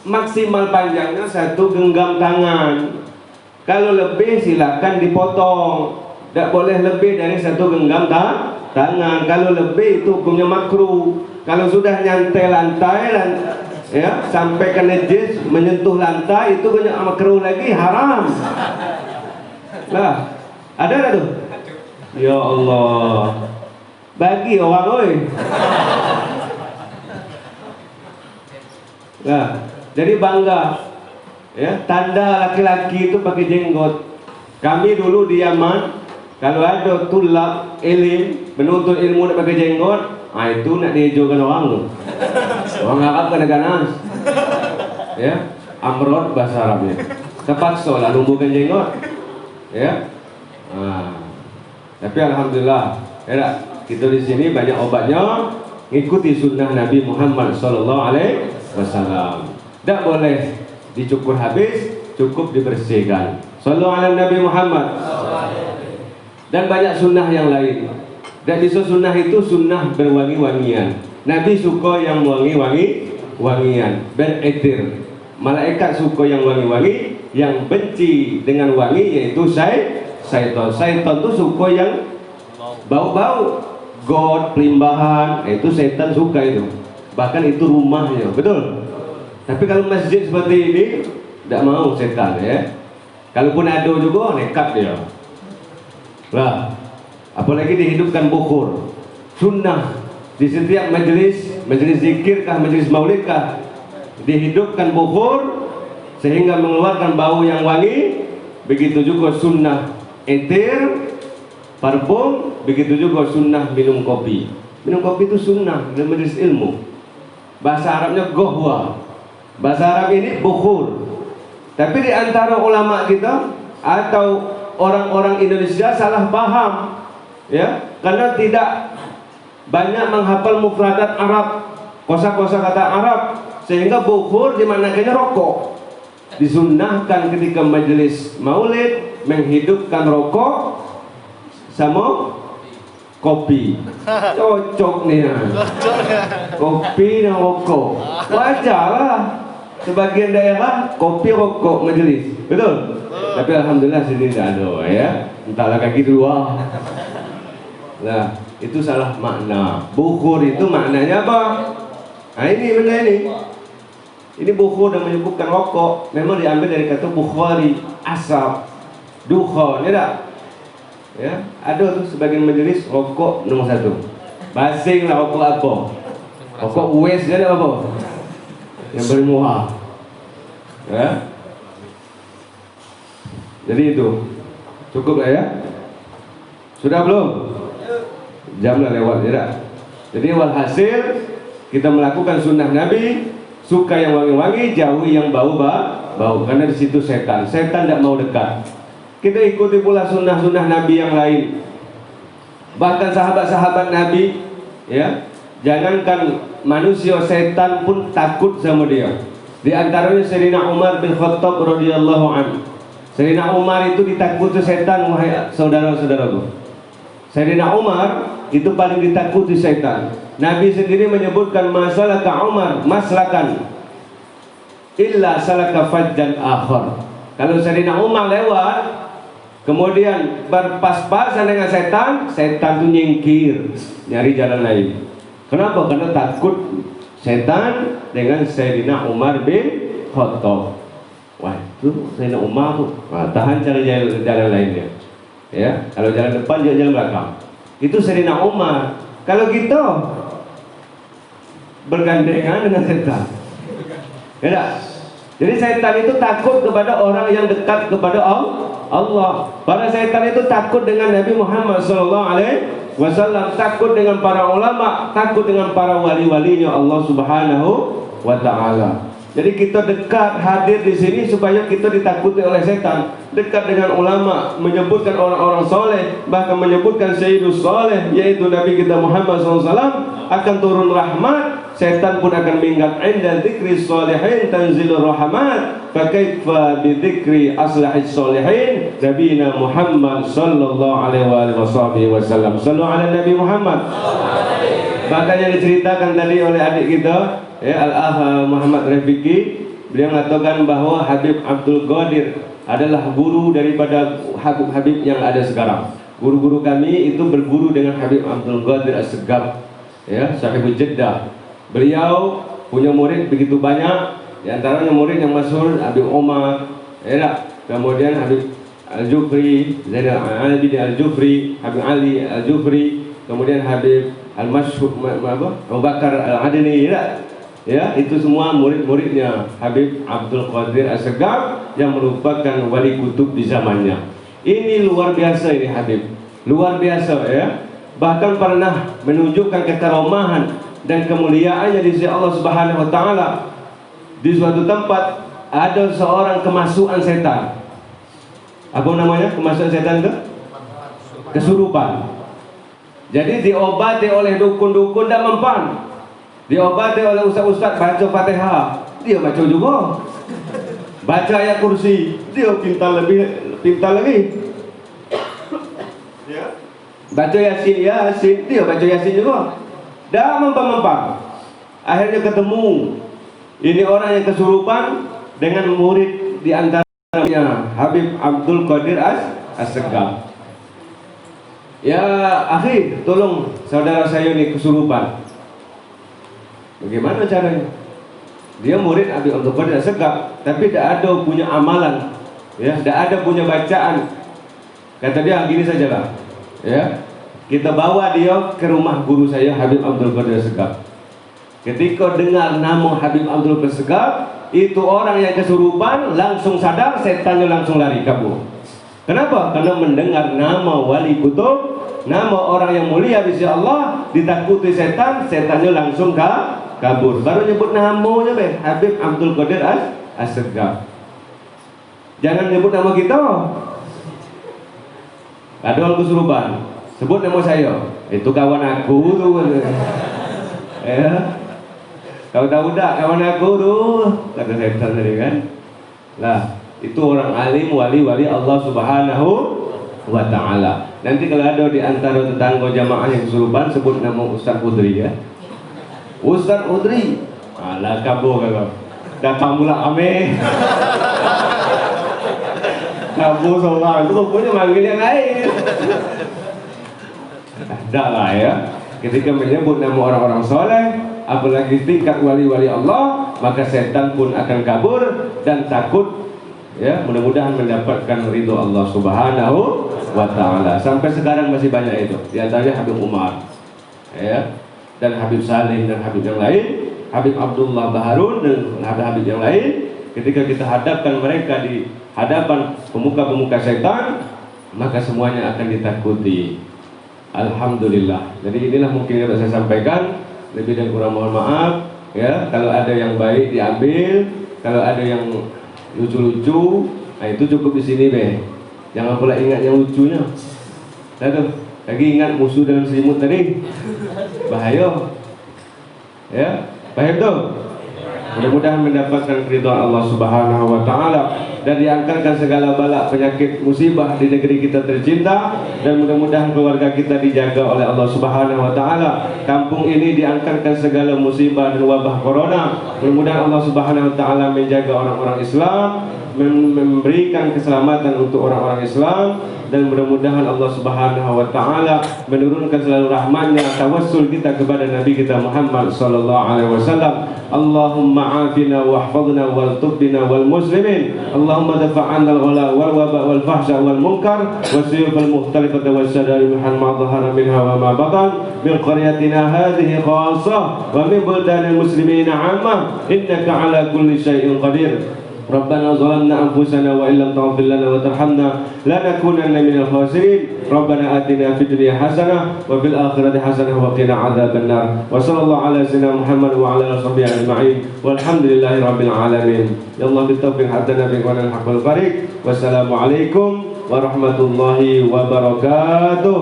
maksimal panjangnya 1 genggam tangan. Kalau lebih silakan dipotong. Tak boleh lebih dari 1 genggam tangan. Kalau lebih itu hukumnya makruh. Kalau sudah nyantai lantai ya sampai ke najis menyentuh lantai itu punya makruh lagi, haram. Lah, ada tak tu? Ya Allah. Bagi orang oi. Nah, jadi bangga ya, tanda laki-laki itu pakai jenggot. Kami dulu di Yaman, kalau ada tulab ilim, menuntut ilmu nak pakai jenggot, itu nak dihijaukan orang. Orang Arab kena ganas. Ya, amrod bahasa Arabnya. Terpaksa lah numbuhkan jenggot. Ya. Tapi alhamdulillah, ya, kita di sini banyak obatnya, ngikuti sunnah Nabi Muhammad sallallahu alaihi wasallam. Tak boleh dicukur habis, cukup dibersihkan. Sallallahu ala Nabi Muhammad. Dan banyak sunnah yang lain. Dan bisa sunnah itu sunnah berwangi-wangian. Nabi suka yang wangi-wangian, beretir. Malaikat suka yang wangi-wangi, yang benci dengan wangi yaitu syaitan. Syaitan itu suka yang bau-bau, got, pelimbahan, itu syaitan suka itu. Bahkan itu rumahnya, betul. Tapi kalau masjid seperti ini, tidak mau setan ya. Kalaupun ada juga, nekat dia. Lah, apalagi dihidupkan bukhur. Sunnah di setiap majelis zikir kah, majelis maulid kah, dihidupkan bukhur sehingga mengeluarkan bau yang wangi. Begitu juga sunnah etir, parfum. Begitu juga sunnah minum kopi. Minum kopi itu sunnah dalam majelis ilmu. Bahasa Arabnya gohwa. Bahasa Arab ini bukhur. Tapi di antara ulama kita atau orang-orang Indonesia salah paham, ya, karena tidak banyak menghafal mufradat Arab, kosa-kosa kata Arab, sehingga bukhur dimaknanya rokok. Disunnahkan ketika majelis maulid menghidupkan rokok sama kopi. Cocok nih, kopi dan rokok. Wajar lah. Sebagian daerah kopi rokok majelis, betul? Tapi alhamdulillah sini tidak ada, ya. Entahlah kaki dua. Nah, itu salah makna. Bukhur itu maknanya apa? Nah, ini benda ini. Ini bukhur dan menyebutkan rokok. Memang diambil dari kata bukhari, asap, dukhan, ya tak? Ya, ada tuh sebagian majelis rokok nomor 1. Basing lah rokok apa? Rokok US dia ada apa? Yang bermuha, ya. Jadi itu cukup lah, ya. Sudah belum? Jam lah lewat, ya. Jadi walhasil kita melakukan sunnah Nabi, suka yang wangi-wangi, jauhi yang bau-bau, karena di situ setan tidak mau dekat. Kita ikuti pula sunnah-sunnah Nabi yang lain, bahkan sahabat-sahabat Nabi, ya. Jangankan manusia, setan pun takut sama dia. Di antaranya Sayyidina Umar bin Khattab radhiyallahu anhu. Sayyidina Umar itu ditakuti setan, wahai saudara-saudaraku. Sayyidina Umar itu paling ditakuti setan. Nabi sendiri menyebutkan masalaka Umar maslakan illa salaka fajjan akhar. Kalau Sayyidina Umar lewat kemudian berpas-pasan dengan setan, setan itu nyingkir, nyari jalan lain. Kenapa? Karena takut setan dengan Sayyidina Umar bin Khattab. Wah, itu Sayyidina Umar tuh, tahan cari jalan lainnya. Ya, kalau jalan depan dia jalan belakang. Itu Sayyidina Umar. Kalau kita bergandengan dengan setan, ya tak? Jadi setan itu takut kepada orang yang dekat kepada Allah. Para setan itu takut dengan Nabi Muhammad SAW, takut dengan para ulama, takut dengan para wali-walinya Allah Subhanahu wa Ta'ala. Jadi kita dekat hadir di sini supaya kita ditakuti oleh setan. Dekat dengan ulama, menyebutkan orang-orang soleh, bahkan menyebutkan Sayyidus Soleh, yaitu Nabi kita Muhammad SAW, akan turun rahmat. Setan pun akan minggat. Inda dzikri sholihin tanzilur rahmat. Fakaifa bidzikri aslahis sholihin. Nabina Muhammad sallallahu alaihi wasallam. Sallu ala Nabi Muhammad. Bahkan yang diceritakan tadi oleh adik kita, ya, Al-Akh Muhammad Rafiqi, beliau mengatakan bahwa Habib Abdul Qadir adalah guru daripada Habib yang ada sekarang. Guru-guru kami itu berguru dengan Habib Abdul Qadir As-Segaf, ya, Sahibul Jeddah. Beliau punya murid begitu banyak, di antaranya murid yang masyhur Habib Omar, ya, kemudian Habib Al-Jufri, Zainal Abidin Al-Jufri, Habib Ali Al-Jufri, kemudian Habib Al-Masyhur Abu Bakar Al-Adni, ya, itu semua murid-muridnya Habib Abdul Qadir As-Segaf yang merupakan wali kutub di zamannya. Ini luar biasa, ini Habib, luar biasa, ya. Bahkan pernah menunjukkan kekaromahan dan kemuliaannya di sisi Allah Subhanahu wa Ta'ala. Di suatu tempat ada seorang kemasukan setan. Apa namanya kemasukan setan itu? Kesurupan. Jadi diobati oleh dukun-dukun dan mempan. Diobati oleh ustaz-ustaz baca Fatihah, dia baca juga. Baca ayat kursi, dia pintar lagi. Ya. Baca Yasin, dia baca Yasin juga. Dah mempan. Akhirnya ketemu ini orang yang kesurupan dengan murid di antaranya Habib Abdul Qadir As-Segaf. Ya, akhi, tolong saudara saya ini kesurupan. Bagaimana caranya? Dia murid Habib Abdul Qadir As-Segaf, tapi tidak ada punya amalan, ya, tidak ada punya bacaan. Kata dia, gini sajalah, ya, kita bawa dia ke rumah guru saya Habib Abdul Qadir As-Segaf. Ketika dengar nama Habib Abdul Qadir As-Segaf, itu orang yang kesurupan langsung sadar, setannya langsung lari kabur. Kenapa? Karena mendengar nama wali kutub, nama orang yang mulia di sisi Allah, ditakuti setan, setannya langsung kabur. Baru nyebut namanya be, Habib Abdul Qadir As-Segaf. Jangan nyebut nama kita. Adol kesurupan. Sebut nama saya. Itu kawan aku tuh. Ya. Kau tahu tak kawan aku tuh? Kata setan tadi kan. Lah, itu orang alim, wali Allah Subhanahu wa ta'ala. Nanti kalau ada di antara tetangga jamaah yang kesurupan, sebut nama Ustaz Udri ya. Ustaz Udri. Alah kabur kau. Datang pula ame. Kabur seorang itu rupanya manggil yang lain. Tak lah ya. Ketika menyebut nama orang-orang soleh, apalagi tingkat wali-wali Allah, maka setan pun akan kabur dan takut. Ya, mudah-mudahan mendapatkan ridho Allah Subhanahu wa ta'ala. Sampai sekarang masih banyak itu. Di antaranya Habib Umar, ya, dan Habib Salim dan Habib yang lain, Habib Abdullah Baharun dan Habib yang lain. Ketika kita hadapkan mereka di hadapan pemuka-pemuka setan, maka semuanya akan ditakuti. Alhamdulillah. Jadi inilah mungkin yang saya sampaikan. Lebih dan kurang mohon maaf. Ya, kalau ada yang baik diambil, kalau ada yang lucu-lucu, nah itu cukup di sini be. Jangan pula ingat yang lucunya. Aduh, lagi ingat musuh dalam selimut tadi. Bahaya. Ya, bahaya tuh. Mudah-mudahan mendapatkan keridhaan Allah Subhanahu wa ta'ala dan diangkatkan segala bala penyakit musibah di negeri kita tercinta, dan mudah-mudahan keluarga kita dijaga oleh Allah Subhanahu wa ta'ala. Kampung ini diangkatkan segala musibah dan wabah corona. Mudah-mudahan Allah Subhanahu wa ta'ala menjaga orang-orang Islam, memberikan keselamatan untuk orang-orang Islam, dan mudah-mudahan Allah Subhanahu wa ta'ala menurunkan selalu rahmatnya. Tawassul kita kepada Nabi kita Muhammad sallallahu alaihi wasallam. Allahumma afina wahfadna wal tubna wal muslimin. Allahumma dafa'anna al-ghala wal waba wal fahsya wal munkar wasiyuf al mukhtalifata wasyadari mihan ma dhahara minha wa ma batan min qaryatina hadhihi khassah wa min buldanil muslimina 'ammah innaka 'ala kulli syai'in qadir. ربنا ظلمنا أنفسنا وإن لم تغفر لنا وترحمنا لنكونن من الخاسرين. ربنا آتنا في الدنيا حسنة وفي الآخرة حسنة وقنا عذاب النار. وصلى الله على سيدنا محمد وعلى آله وصحبه أجمعين والحمد لله رب العالمين. يا الله بالتوفيق حتى نبيك ونلحق بالفريق. والسلام عليكم warahmatullahi wabarakatuh.